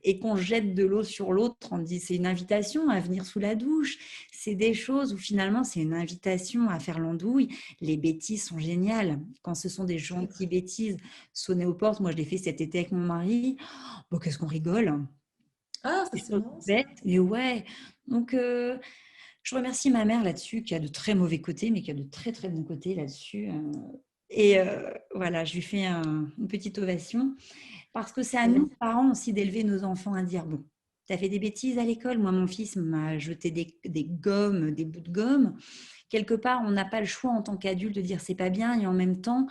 et qu'on jette de l'eau sur l'autre, on dit c'est une invitation à venir sous la douche. C'est des choses où finalement c'est une invitation à faire l'andouille. Les bêtises sont géniales. Quand ce sont des gentilles bêtises, sonner aux portes, moi je l'ai fait cet été avec mon mari, bon, qu'est-ce qu'on rigole. Ah, ça Des c'est choses marrant, ça. bêtes, mais ouais. Donc je remercie ma mère là-dessus, qui a de très mauvais côtés, mais qui a de très très bons côtés là-dessus. Et voilà, je lui fais une petite ovation. Parce que c'est à nous, parents aussi, d'élever nos enfants à dire, bon, tu as fait des bêtises à l'école. Moi, mon fils m'a jeté des gommes, des bouts de gomme. Quelque part, on n'a pas le choix en tant qu'adulte de dire c'est pas bien et en même temps,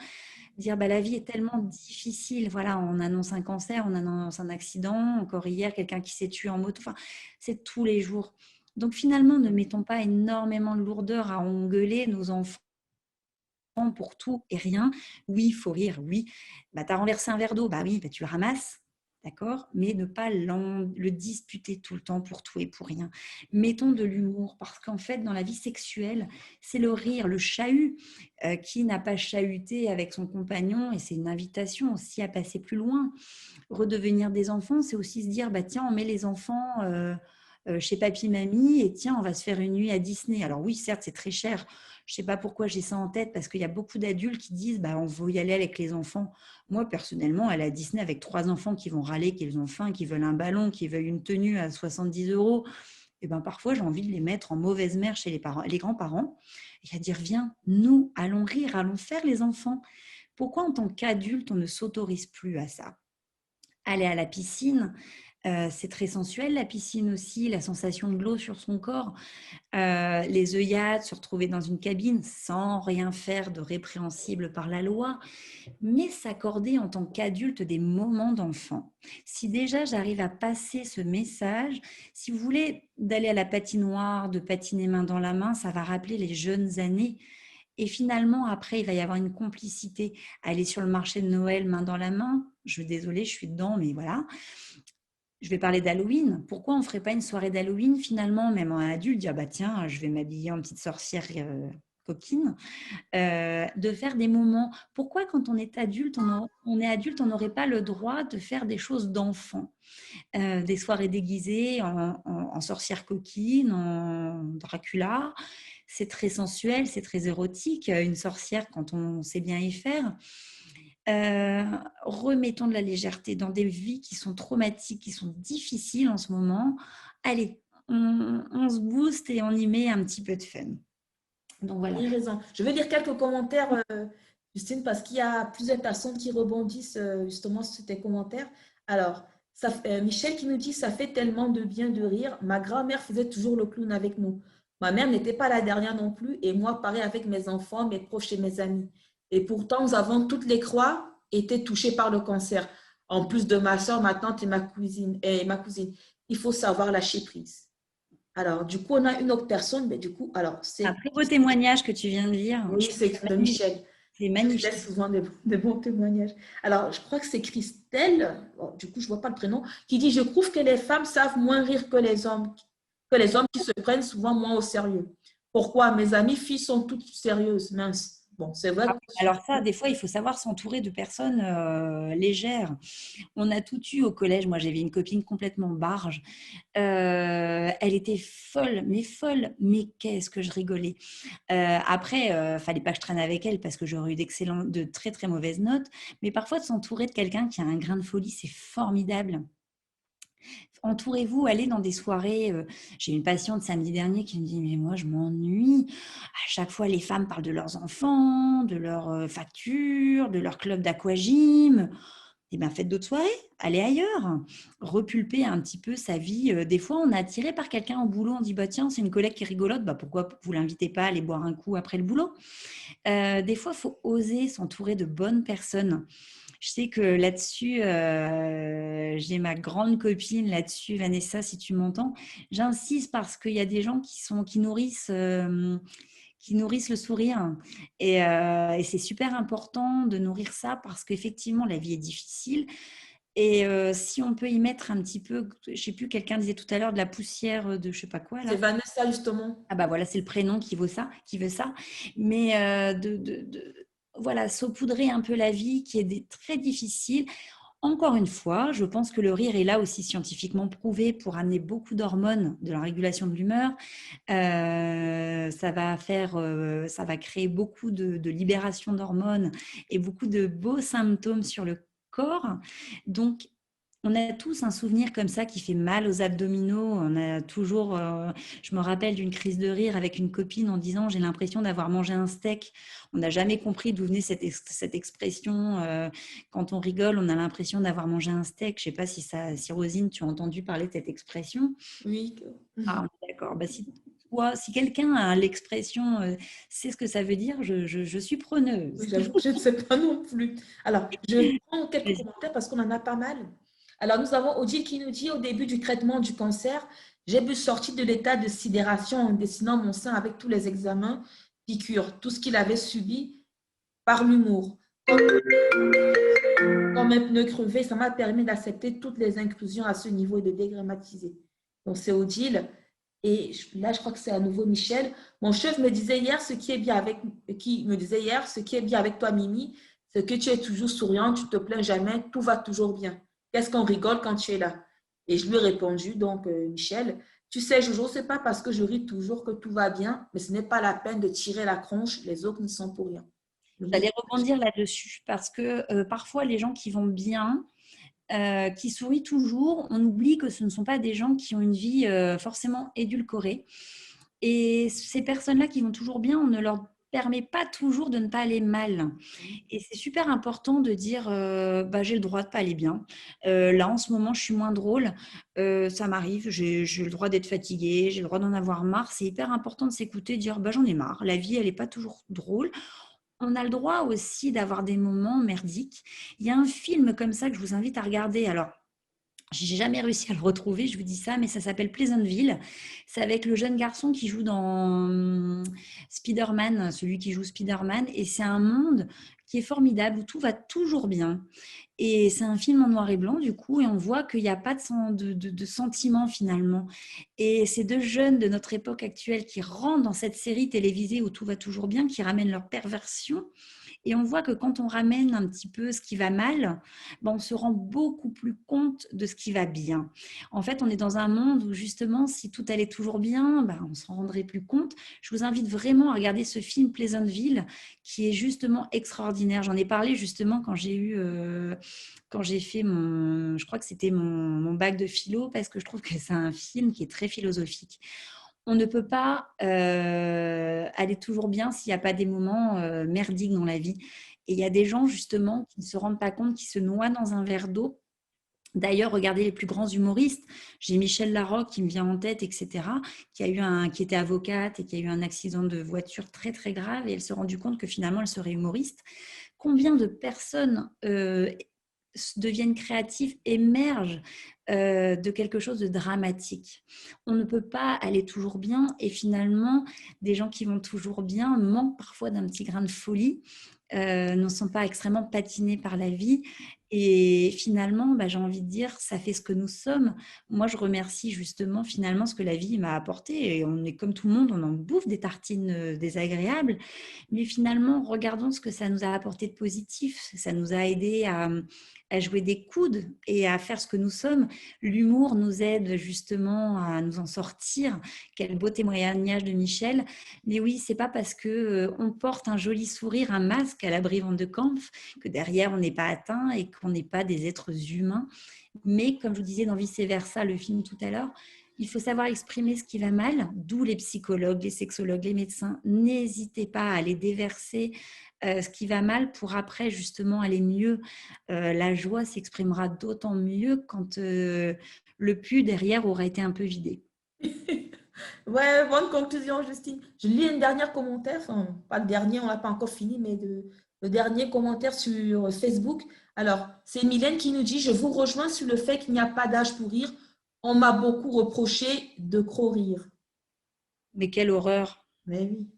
dire bah, la vie est tellement difficile. Voilà, on annonce un cancer, on annonce un accident. Encore hier, quelqu'un qui s'est tué en moto. Enfin, c'est tous les jours. Donc finalement, ne mettons pas énormément de lourdeur à engueuler nos enfants pour tout et rien. Oui, il faut rire, oui. Bah, tu as renversé un verre d'eau, bah oui, bah, tu le ramasses, d'accord, mais ne pas le disputer tout le temps pour tout et pour rien. Mettons de l'humour, parce qu'en fait, dans la vie sexuelle, c'est le rire, le chahut. Qui n'a pas chahuté avec son compagnon, et c'est une invitation aussi à passer plus loin. Redevenir des enfants, c'est aussi se dire, bah, tiens, on met les enfants chez papy, mamie, et tiens, on va se faire une nuit à Disney. Alors oui, certes, c'est très cher. Je ne sais pas pourquoi j'ai ça en tête, parce qu'il y a beaucoup d'adultes qui disent, bah, on veut y aller avec les enfants. Moi, personnellement, aller à Disney avec 3 enfants qui vont râler, qu'ils ont faim, qui veulent un ballon, qui veulent une tenue à 70 €, et ben, parfois, j'ai envie de les mettre en mauvaise mère chez les grands-parents, et à dire, viens, nous, allons rire, allons faire les enfants. Pourquoi, en tant qu'adulte, on ne s'autorise plus à ça? Aller à la piscine, c'est très sensuel, la piscine aussi, la sensation de l'eau sur son corps, les œillades, se retrouver dans une cabine sans rien faire de répréhensible par la loi, mais s'accorder en tant qu'adulte des moments d'enfant. Si déjà j'arrive à passer ce message, si vous voulez d'aller à la patinoire, de patiner main dans la main, ça va rappeler les jeunes années. Et finalement, après, il va y avoir une complicité. Aller sur le marché de Noël main dans la main, désolée, je suis dedans, mais voilà. Je vais parler d'Halloween. Pourquoi on ne ferait pas une soirée d'Halloween finalement, même en adulte, dire bah tiens, je vais m'habiller en petite sorcière coquine, de faire des moments. Pourquoi quand on est adulte, on est adulte, on n'aurait pas le droit de faire des choses d'enfant, des soirées déguisées en sorcière coquine, en Dracula. C'est très sensuel, c'est très érotique, une sorcière quand on sait bien y faire. Remettons de la légèreté dans des vies qui sont traumatiques, qui sont difficiles en ce moment. Allez, on se booste et on y met un petit peu de fun. Donc voilà. Tu as raison. Je vais lire quelques commentaires, Justine, parce qu'il y a plusieurs personnes qui rebondissent justement sur tes commentaires. Alors, Michel qui nous dit, ça fait tellement de bien de rire. Ma grand-mère faisait toujours le clown avec nous. Ma mère n'était pas la dernière non plus, et moi, pareil avec mes enfants, mes proches et mes amis. Et pourtant, nous avons toutes les croix été touchées par le cancer. En plus de ma soeur, ma tante et ma cousine. Il faut savoir lâcher prise. Alors, du coup, on a une autre personne, mais du coup, alors, c'est... Un très beau témoignage que tu viens de lire. Oui, c'est de Michel. C'est Il magnifique. laisse souvent des bons témoignages. Alors, je crois que c'est Christelle, bon, du coup, je ne vois pas le prénom, qui dit, je trouve que les femmes savent moins rire que les hommes qui se prennent souvent moins au sérieux. Pourquoi? Mes amies filles sont toutes sérieuses, mince. Bon, c'est vrai. Alors ça, des fois, il faut savoir s'entourer de personnes légères. On a tout eu au collège. Moi, j'avais une copine complètement barge. Elle était folle, mais qu'est-ce que je rigolais. Après, fallait pas que je traîne avec elle parce que j'aurais eu de très très mauvaises notes. Mais parfois, de s'entourer de quelqu'un qui a un grain de folie, c'est formidable. Entourez-vous, allez dans des soirées. J'ai une patiente samedi dernier qui me dit mais moi je m'ennuie. À chaque fois les femmes parlent de leurs enfants, de leurs factures, de leur club d'aquagym. eh ben, faites d'autres soirées, allez ailleurs, repulper un petit peu sa vie. Des fois, on est attiré par quelqu'un au boulot, on dit bah, tiens, c'est une collègue qui est rigolote, bah, pourquoi vous ne l'invitez pas à aller boire un coup après le boulot. Des fois, il faut oser s'entourer de bonnes personnes. Je sais que là-dessus, j'ai ma grande copine là-dessus, Vanessa, si tu m'entends. J'insiste parce qu'il y a des gens qui nourrissent le sourire. Et c'est super important de nourrir ça parce qu'effectivement, la vie est difficile. Et si on peut y mettre un petit peu, je ne sais plus, quelqu'un disait tout à l'heure de la poussière de je ne sais pas quoi C'est là. Vanessa, justement. Ah bah voilà, c'est le prénom qui veut ça. Mais voilà, saupoudrer un peu la vie qui est très difficile. Encore une fois, je pense que le rire est là aussi scientifiquement prouvé pour amener beaucoup d'hormones de la régulation de l'humeur. Ça va créer beaucoup de libération d'hormones et beaucoup de beaux symptômes sur le corps. Donc, on a tous un souvenir comme ça qui fait mal aux abdominaux. On a toujours, je me rappelle d'une crise de rire avec une copine en disant j'ai l'impression d'avoir mangé un steak. On n'a jamais compris d'où venait cette expression. Quand on rigole, on a l'impression d'avoir mangé un steak. Je ne sais pas si Rosine, tu as entendu parler de cette expression. Oui. Ah, on est d'accord. Bah, si quelqu'un a l'expression, sait ce que ça veut dire, je suis preneuse. Oui, j'avoue, je ne sais pas non plus. Alors, je prends quelques Vas-y. commentaires parce qu'on en a pas mal. Alors, nous avons Odile qui nous dit, au début du traitement du cancer, j'ai pu sortir de l'état de sidération en dessinant mon sein avec tous les examens, piqûres, tout ce qu'il avait subi par l'humour. Comme un pneu crevé, ça m'a permis d'accepter toutes les inclusions à ce niveau et de dégrammatiser. Donc, c'est Odile. Et là, je crois que c'est à nouveau Michel. Mon chef me disait hier qui me disait hier, ce qui est bien avec toi, Mimi, c'est que tu es toujours souriante, tu te plains jamais, tout va toujours bien. Qu'est-ce qu'on rigole quand tu es là? Et je lui ai répondu, donc, Michel, tu sais, Jojo, c'est pas parce que je ris toujours que tout va bien, mais ce n'est pas la peine de tirer la tronche, les autres n'y sont pour rien. J'allais rebondir là-dessus parce que parfois les gens qui vont bien, qui sourient toujours, on oublie que ce ne sont pas des gens qui ont une vie forcément édulcorée. Et ces personnes-là qui vont toujours bien, on ne leur permet pas toujours de ne pas aller mal. Et c'est super important de dire bah, j'ai le droit de pas aller bien. Là, en ce moment, je suis moins drôle. Ça m'arrive, j'ai le droit d'être fatiguée, j'ai le droit d'en avoir marre. C'est hyper important de s'écouter, de dire bah, j'en ai marre. La vie, elle n'est pas toujours drôle. On a le droit aussi d'avoir des moments merdiques. Il y a un film comme ça que je vous invite à regarder. Alors, j'ai jamais réussi à le retrouver, je vous dis ça, mais ça s'appelle Pleasantville. C'est avec le jeune garçon qui joue dans Spider-Man, celui qui joue Spider-Man. Et c'est un monde qui est formidable, où tout va toujours bien. Et c'est un film en noir et blanc, du coup, et on voit qu'il n'y a pas de sentiment finalement. Et ces deux jeunes de notre époque actuelle qui rentrent dans cette série télévisée où tout va toujours bien, qui ramènent leur perversion. Et on voit que quand on ramène un petit peu ce qui va mal, ben on se rend beaucoup plus compte de ce qui va bien. En fait, on est dans un monde où justement, si tout allait toujours bien, ben on ne s'en rendrait plus compte. Je vous invite vraiment à regarder ce film Pleasantville, qui est justement extraordinaire. J'en ai parlé justement quand j'ai fait je crois que c'était mon bac de philo, parce que je trouve que c'est un film qui est très philosophique. On ne peut pas aller toujours bien s'il n'y a pas des moments merdiques dans la vie. Et il y a des gens justement qui ne se rendent pas compte, qui se noient dans un verre d'eau. D'ailleurs, regardez les plus grands humoristes. J'ai Michel Larocque qui me vient en tête, etc., qui était avocate et qui a eu un accident de voiture très, très grave. Et elle s'est rendue compte que finalement, elle serait humoriste. Combien de personnes deviennent créatifs, émergent de quelque chose de dramatique. On ne peut pas aller toujours bien et finalement, des gens qui vont toujours bien manquent parfois d'un petit grain de folie, ne sont pas extrêmement patinés par la vie. Et finalement, bah, j'ai envie de dire, ça fait ce que nous sommes. Moi, je remercie justement finalement ce que la vie m'a apporté. Et on est comme tout le monde, on en bouffe des tartines désagréables. Mais finalement, regardons ce que ça nous a apporté de positif. Ça nous a aidé à jouer des coudes et à faire ce que nous sommes. L'humour nous aide justement à nous en sortir. Quel beau témoignage de Michel. Mais oui, c'est pas parce que on porte un joli sourire, un masque à l'abri Van de Kampf, que derrière on n'est pas atteint et qu'on n'est pas des êtres humains. Mais comme je vous disais dans Vice Versa, le film tout à l'heure, il faut savoir exprimer ce qui va mal, d'où les psychologues, les sexologues, les médecins. N'hésitez pas à aller déverser ce qui va mal pour après justement aller mieux. La joie s'exprimera d'autant mieux quand le pu derrière aura été un peu vidé. Ouais, bonne conclusion, Justine. Je lis un dernier commentaire, enfin, pas le dernier, on n'a pas encore fini, mais le dernier commentaire sur Facebook. Alors, c'est Mylène qui nous dit, je vous rejoins sur le fait qu'il n'y a pas d'âge pour rire. On m'a beaucoup reproché de trop rire. Mais quelle horreur! Mais oui.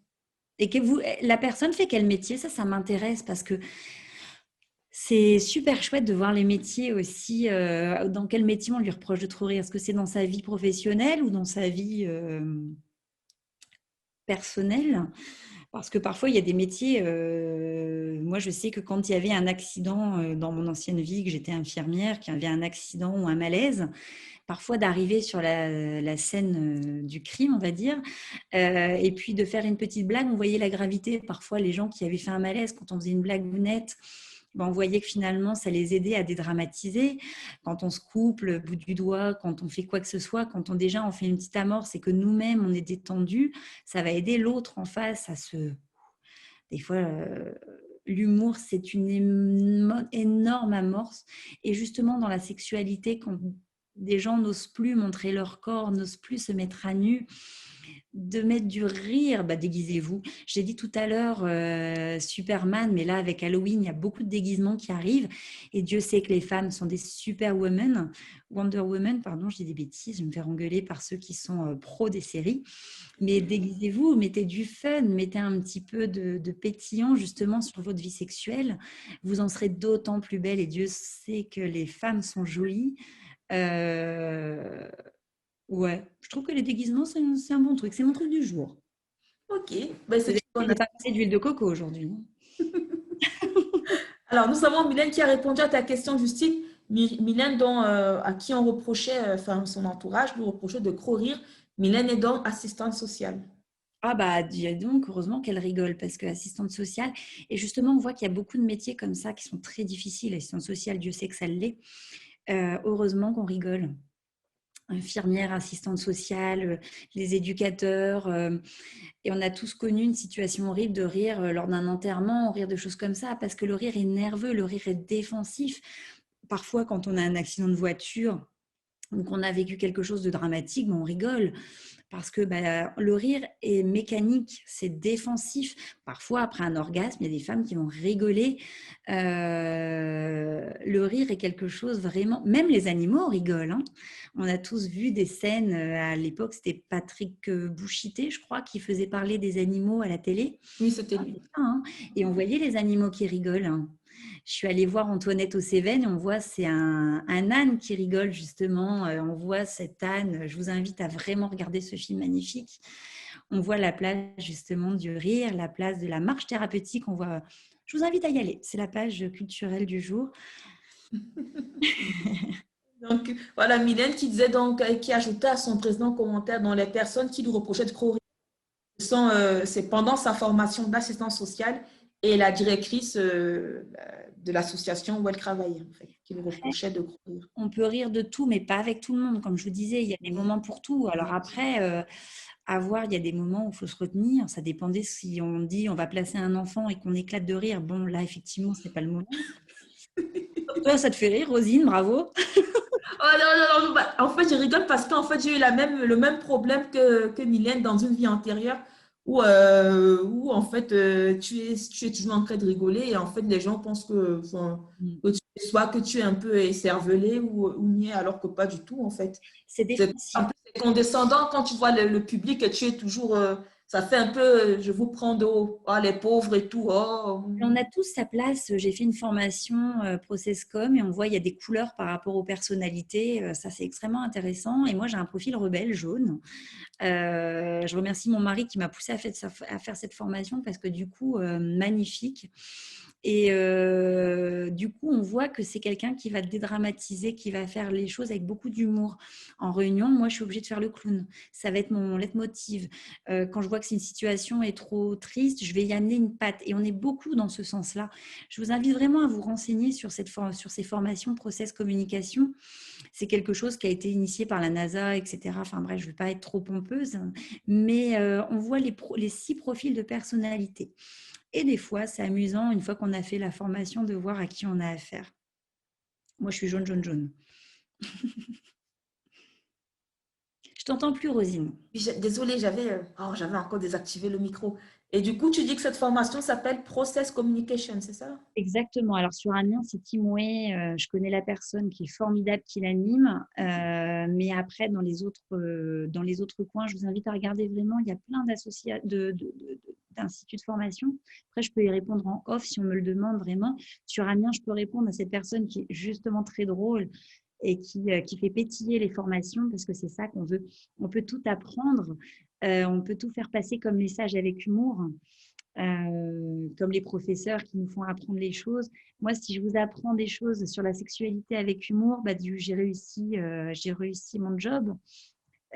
Et que vous, la personne fait quel métier? Ça m'intéresse parce que c'est super chouette de voir les métiers aussi. Dans quel métier on lui reproche de trop rire? Est-ce que c'est dans sa vie professionnelle ou dans sa vie personnelle? Parce que parfois, il y a des métiers. Moi, je sais que quand il y avait un accident dans mon ancienne vie, que j'étais infirmière, qu'il y avait un accident ou un malaise, parfois d'arriver sur la scène du crime, on va dire, et puis de faire une petite blague, on voyait la gravité. Parfois, les gens qui avaient fait un malaise, quand on faisait une blague bounette, ben, on voyait que finalement, ça les aidait à dédramatiser. Quand on se coupe le bout du doigt, quand on fait quoi que ce soit, quand on déjà on fait une petite amorce et que nous-mêmes, on est détendu, ça va aider l'autre en face à se... Des fois, l'humour, c'est une énorme amorce. Et justement, dans la sexualité, quand des gens n'osent plus montrer leur corps, n'osent plus se mettre à nu, de mettre du rire, bah, déguisez-vous. J'ai dit tout à l'heure Superman, mais là, avec Halloween, il y a beaucoup de déguisements qui arrivent. Et Dieu sait que les femmes sont des superwomen. Wonder Woman, pardon, je dis des bêtises, je vais me faire engueuler par ceux qui sont pros des séries. Mais déguisez-vous, mettez du fun, mettez un petit peu de pétillant justement sur votre vie sexuelle. Vous en serez d'autant plus belle et Dieu sait que les femmes sont jolies. Euh, Ouais, je trouve que les déguisements, c'est un bon truc. C'est mon truc du jour. Ok. Ben, Vous c'est avez une vu, bonne- j'ai pas passé d'huile de coco aujourd'hui. Alors, nous avons Mylène qui a répondu à ta question, Justine. Mylène, à qui on reprochait, enfin, son entourage lui reprochait de trop rire. Mylène est donc assistante sociale. Ah bah, dis donc, heureusement qu'elle rigole parce que assistante sociale, et justement, on voit qu'il y a beaucoup de métiers comme ça qui sont très difficiles. Assistante sociale, Dieu sait que ça l'est. Heureusement qu'on rigole. Infirmière, assistante sociale, les éducateurs. Et on a tous connu une situation horrible de rire lors d'un enterrement, rire de choses comme ça, parce que le rire est nerveux, le rire est défensif. Parfois, quand on a un accident de voiture, donc on a vécu quelque chose de dramatique, mais on rigole parce que le rire est mécanique, c'est défensif. Parfois, après un orgasme, il y a des femmes qui vont rigoler. Le rire est quelque chose vraiment... Même les animaux rigolent. Hein. On a tous vu des scènes, à l'époque, c'était Patrick Bouchité, je crois, qui faisait parler des animaux à la télé. Oui, c'était lui. Hein. Et on voyait les animaux qui rigolent. Hein. Je suis allée voir Antoinette aux Cévennes et on voit c'est un âne qui rigole justement. On voit cet âne. Je vous invite à vraiment regarder ce film magnifique. On voit la place justement du rire, la place de la marche thérapeutique. On voit. Je vous invite à y aller. C'est la page culturelle du jour. Donc, voilà, Mylène qui disait donc, qui ajoutait à son précédent commentaire dans les personnes qui lui reprochaient de trop rire. C'est pendant sa formation d'assistance sociale et la directrice de l'association où elle travaillait, en fait, qui lui reprochait de trop rire. On peut rire de tout, mais pas avec tout le monde. Comme je vous disais, il y a des moments pour tout. Alors après, à voir, il y a des moments où il faut se retenir. Ça dépendait si on dit on va placer un enfant et qu'on éclate de rire. Bon, là, effectivement, ce n'est pas le moment. Toi, ça te fait rire, Rosine, bravo. Oh, non, non, non, bah, en fait, je rigole parce qu'en fait, j'ai eu le même problème que Mylène dans une vie antérieure où en fait, tu es toujours en train de rigoler et en fait, les gens pensent enfin, soit que tu es un peu écervelé ou niais, alors que pas du tout, en fait. C'est Un défensif. peu condescendant quand tu vois le public et tu es toujours, ça fait un peu, je vous prends de haut, oh, les pauvres et tout. Oh. On a tous sa place. J'ai fait une formation Processcom et on voit il y a des couleurs par rapport aux personnalités. Ça, c'est extrêmement intéressant. Et moi, j'ai un profil rebelle jaune. Je remercie mon mari qui m'a poussée à faire cette formation parce que du coup, magnifique. Et du coup, on voit que c'est quelqu'un qui va dédramatiser, qui va faire les choses avec beaucoup d'humour. En réunion, moi, je suis obligée de faire le clown. Ça va être mon leitmotiv. Quand je vois que c'est une situation est trop triste, je vais y amener une patte. Et on est beaucoup dans ce sens-là. Je vous invite vraiment à vous renseigner sur ces formations process communication. C'est quelque chose qui a été initié par la NASA, etc. Enfin bref, je ne vais pas être trop pompeuse, mais on voit les 6 profils de personnalité. Et des fois, c'est amusant, une fois qu'on a fait la formation, de voir à qui on a affaire. Moi, je suis jaune, jaune, jaune. Je t'entends plus, Rosine. Désolée, j'avais encore désactivé le micro. Et du coup, tu dis que cette formation s'appelle Process Communication, c'est ça? Exactement. Alors sur Amiens, c'est Timoué. Je connais la personne qui est formidable, qui l'anime. Mais après, dans les autres coins, je vous invite à regarder vraiment. Il y a plein d'instituts de formation. Après, je peux y répondre en off si on me le demande vraiment. Sur Amiens, je peux répondre à cette personne qui est justement très drôle et qui fait pétiller les formations parce que c'est ça qu'on veut. On peut tout apprendre. On peut tout faire passer comme message avec humour. Comme les professeurs qui nous font apprendre les choses. Moi, si je vous apprends des choses sur la sexualité avec humour, bah, j'ai réussi mon job.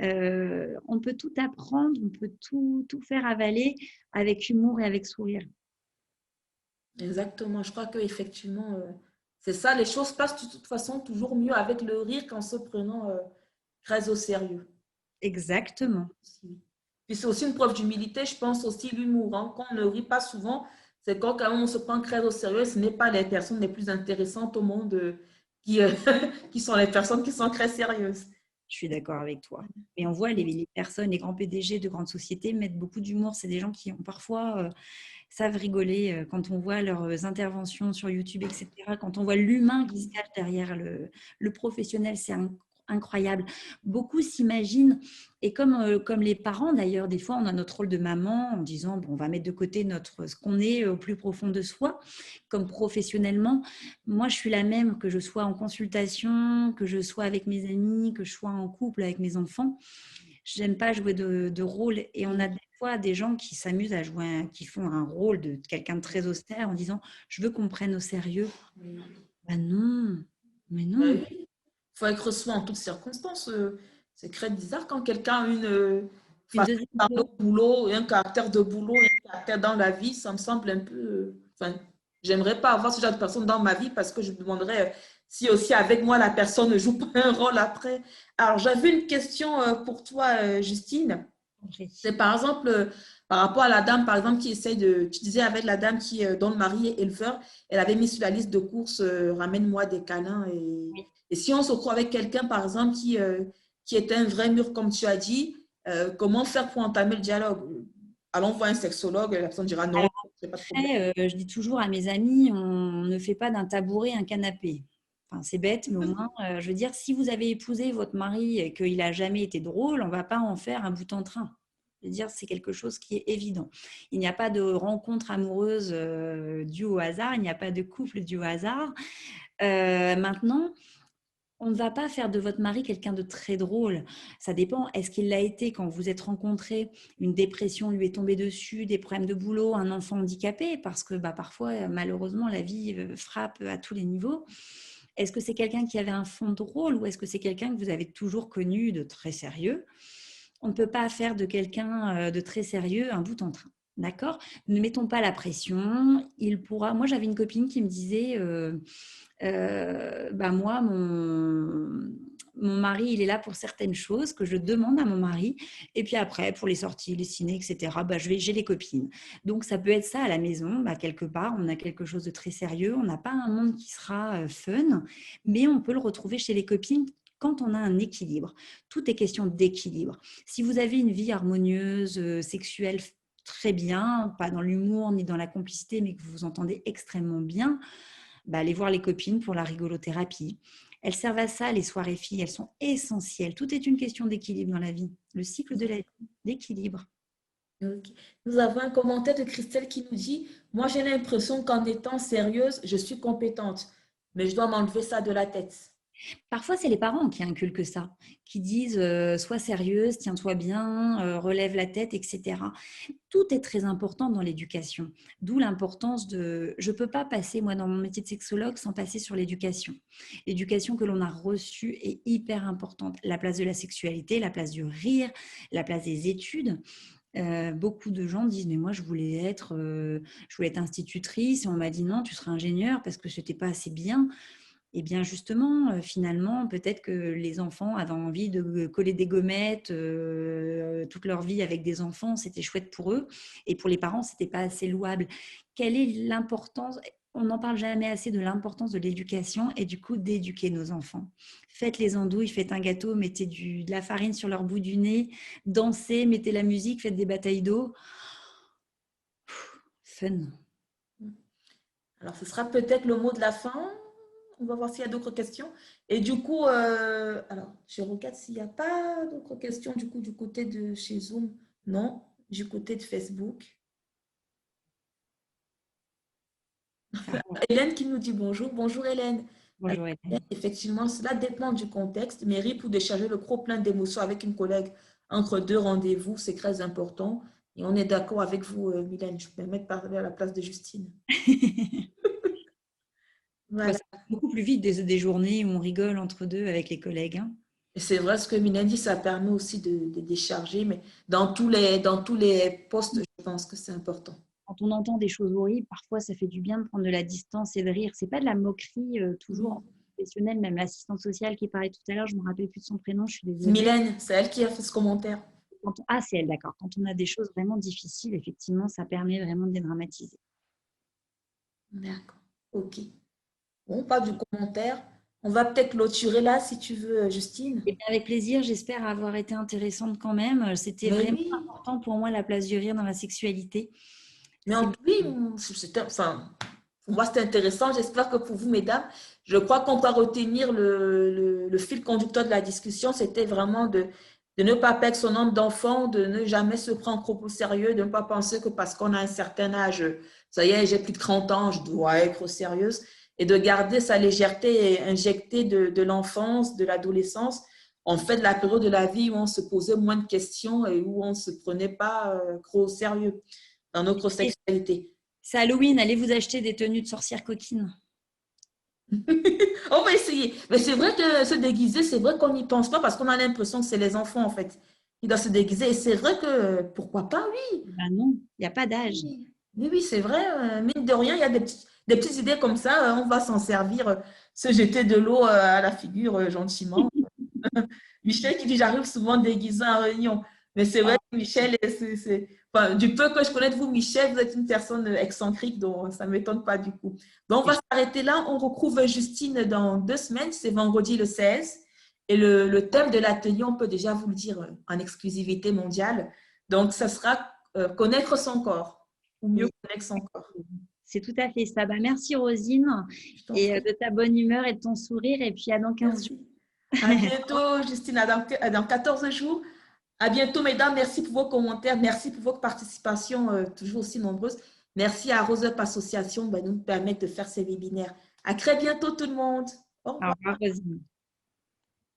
On peut tout apprendre, on peut tout faire avaler avec humour et avec sourire. Exactement. Je crois qu'effectivement, c'est ça. Les choses passent de toute façon toujours mieux avec le rire qu'en se prenant très au sérieux. Exactement. Puis c'est aussi une preuve d'humilité, je pense aussi l'humour. Hein. Quand on ne rit pas souvent, c'est quand on se prend très au sérieux. Ce n'est pas les personnes les plus intéressantes au monde qui sont les personnes qui sont très sérieuses. Je suis d'accord avec toi. Et on voit les personnes, les grands PDG de grandes sociétés mettent beaucoup d'humour. C'est des gens qui ont parfois savent rigoler quand on voit leurs interventions sur YouTube, etc. Quand on voit l'humain qui se cache derrière le professionnel, c'est incroyable. Beaucoup s'imaginent, et comme les parents d'ailleurs, des fois on a notre rôle de maman en disant bon, on va mettre de côté ce qu'on est au plus profond de soi, comme professionnellement. Moi je suis la même, que je sois en consultation, que je sois avec mes amis, que je sois en couple avec mes enfants. J'aime pas jouer de rôle, et on a des fois des gens qui s'amusent à jouer, qui font un rôle de quelqu'un de très austère en disant je veux qu'on me prenne au sérieux. Ben non, mais non. Il faut être soi en toutes circonstances. C'est très bizarre quand quelqu'un a Une façon deuxième de parler chose, au boulot, un caractère de boulot, un caractère dans la vie. Ça me semble un peu. Enfin, j'aimerais pas avoir ce genre de personne dans ma vie parce que je me demanderais si aussi avec moi la personne ne joue pas un rôle après. Alors, j'avais une question pour toi, Justine. C'est par exemple, par rapport à la dame, par exemple, qui essaie de. Tu disais avec la dame dont le mari est éleveur, elle avait mis sur la liste de courses ramène-moi des câlins. Et si on se croit avec quelqu'un, par exemple, qui est un vrai mur, comme tu as dit, comment faire pour entamer le dialogue? Allons voir un sexologue, la personne dira non, c'est pas de problème. après, je dis toujours à mes amis, on ne fait pas d'un tabouret un canapé. Enfin, c'est bête, mais au moins, je veux dire, si vous avez épousé votre mari et qu'il n'a jamais été drôle, on ne va pas en faire un bout en train. Je veux dire, c'est quelque chose qui est évident. Il n'y a pas de rencontre amoureuse due au hasard, il n'y a pas de couple dû au hasard. Maintenant, on ne va pas faire de votre mari quelqu'un de très drôle. Ça dépend. Est-ce qu'il l'a été quand vous vous êtes rencontrés? Une dépression lui est tombée dessus, des problèmes de boulot, un enfant handicapé, parce que parfois, malheureusement, la vie frappe à tous les niveaux. Est-ce que c'est quelqu'un qui avait un fond drôle, ou est-ce que c'est quelqu'un que vous avez toujours connu de très sérieux? On ne peut pas faire de quelqu'un de très sérieux un bout en train. D'accord? Ne mettons pas la pression. Il pourra. Moi, j'avais une copine qui me disait moi, mon mari, il est là pour certaines choses que je demande à mon mari. Et puis après, pour les sorties, les ciné, etc., j'ai les copines. Donc, ça peut être ça à la maison. Quelque part, on a quelque chose de très sérieux. On n'a pas un monde qui sera fun, mais on peut le retrouver chez les copines quand on a un équilibre. Tout est question d'équilibre. Si vous avez une vie harmonieuse, sexuelle, très bien, pas dans l'humour ni dans la complicité, mais que vous vous entendez extrêmement bien, allez voir les copines pour la rigolothérapie. Elles servent à ça, les soirées filles, elles sont essentielles. Tout est une question d'équilibre dans la vie. Le cycle de la vie, d'équilibre. Ok. Nous avons un commentaire de Christelle qui nous dit, moi j'ai l'impression qu'en étant sérieuse, je suis compétente, mais je dois m'enlever ça de la tête. Parfois, c'est les parents qui inculquent ça, qui disent sois sérieuse, tiens-toi bien, relève la tête, etc. Tout est très important dans l'éducation. D'où l'importance de... Je ne peux pas passer, moi, dans mon métier de sexologue, sans passer sur l'éducation. L'éducation que l'on a reçue est hyper importante. La place de la sexualité, la place du rire, la place des études. Beaucoup de gens disent mais moi je voulais être institutrice et on m'a dit non, tu seras ingénieure parce que je n'étais pas assez bien. Eh bien, justement, finalement, peut-être que les enfants avaient envie de coller des gommettes toute leur vie avec des enfants, c'était chouette pour eux. Et pour les parents, c'était pas assez louable. Quelle est l'importance? On n'en parle jamais assez de l'importance de l'éducation et du coup d'éduquer nos enfants. Faites les andouilles, faites un gâteau, mettez de la farine sur leur bout du nez, dansez, mettez la musique, faites des batailles d'eau. Fun. Alors, ce sera peut-être le mot de la fin. On va voir s'il y a d'autres questions. Et du coup, alors, je regarde s'il n'y a pas d'autres questions du coup du côté de chez Zoom. Non, du côté de Facebook. Hélène qui nous dit bonjour. Bonjour Hélène. Bonjour Hélène. Effectivement, cela dépend du contexte, mais rire pour décharger le gros plein d'émotions avec une collègue entre deux rendez-vous, c'est très important. Et on est d'accord avec vous, Mylène. Je me permets de parler à la place de Justine. Bah, Voilà. ça va beaucoup plus vite des journées où on rigole entre deux avec les collègues, hein. Et c'est vrai ce que Mylène dit, ça permet aussi de décharger, mais dans tous les postes, je pense que c'est important. Quand on entend des choses horribles, parfois ça fait du bien de prendre de la distance et de rire. C'est pas de la moquerie toujours professionnelle, même l'assistante sociale qui parlait tout à l'heure, je me rappelle plus de son prénom, je suis désolée. Mylène, c'est elle qui a fait ce commentaire. Ah, c'est elle, d'accord. Quand on a des choses vraiment difficiles, effectivement, ça permet vraiment de dédramatiser. D'accord, ok. Bon, pas du commentaire. On va peut-être clôturer là, si tu veux, Justine. Et bien, avec plaisir, j'espère avoir été intéressante quand même. C'était Mais vraiment oui, important pour moi la place du rire dans la sexualité. mais C'est oui, enfin, pour moi, c'était intéressant. J'espère que pour vous, mesdames, je crois qu'on va retenir le fil conducteur de la discussion. C'était vraiment de ne pas perdre son nombre d'enfants, de ne jamais se prendre trop au sérieux, de ne pas penser que parce qu'on a un certain âge, ça y est, j'ai plus de 30 ans, je dois être sérieuse, et de garder sa légèreté injectée de l'enfance, de l'adolescence, en fait, de la période de la vie où on se posait moins de questions et où on ne se prenait pas trop au sérieux dans notre sexualité. c'est Halloween, allez vous acheter des tenues de sorcières coquines. On va essayer. Mais c'est vrai que se déguiser, c'est vrai qu'on n'y pense pas parce qu'on a l'impression que c'est les enfants, en fait, qui doivent se déguiser. Et c'est vrai que, pourquoi pas, oui. Ben non, il n'y a pas d'âge. Oui, oui, oui, c'est vrai. Mine de rien, il y a des petites idées comme ça. On va s'en servir, se jeter de l'eau à la figure gentiment. Michel qui dit, j'arrive souvent déguisé en réunion. Mais c'est vrai que Michel, enfin, du peu que je connais de vous, Michel, vous êtes une personne excentrique, donc ça ne m'étonne pas du coup. Donc, on va s'arrêter là. On retrouve Justine dans 2 semaines. C'est vendredi le 16. Et le thème de l'atelier, on peut déjà vous le dire en exclusivité mondiale. Donc, ça sera connaître son corps, ou mieux Oui, connaître son corps. c'est tout à fait ça. Ben, merci Rosine Je t'en et prie. de ta bonne humeur et de ton sourire. Et puis à dans 15 jours. Merci. À bientôt, Justine, dans 14 jours. À bientôt, mesdames. Merci pour vos commentaires. Merci pour votre participation, toujours aussi nombreuse. Merci à Rose Up Association de nous permettre de faire ces webinaires. À très bientôt, tout le monde. Au Au revoir. revoir Rosine.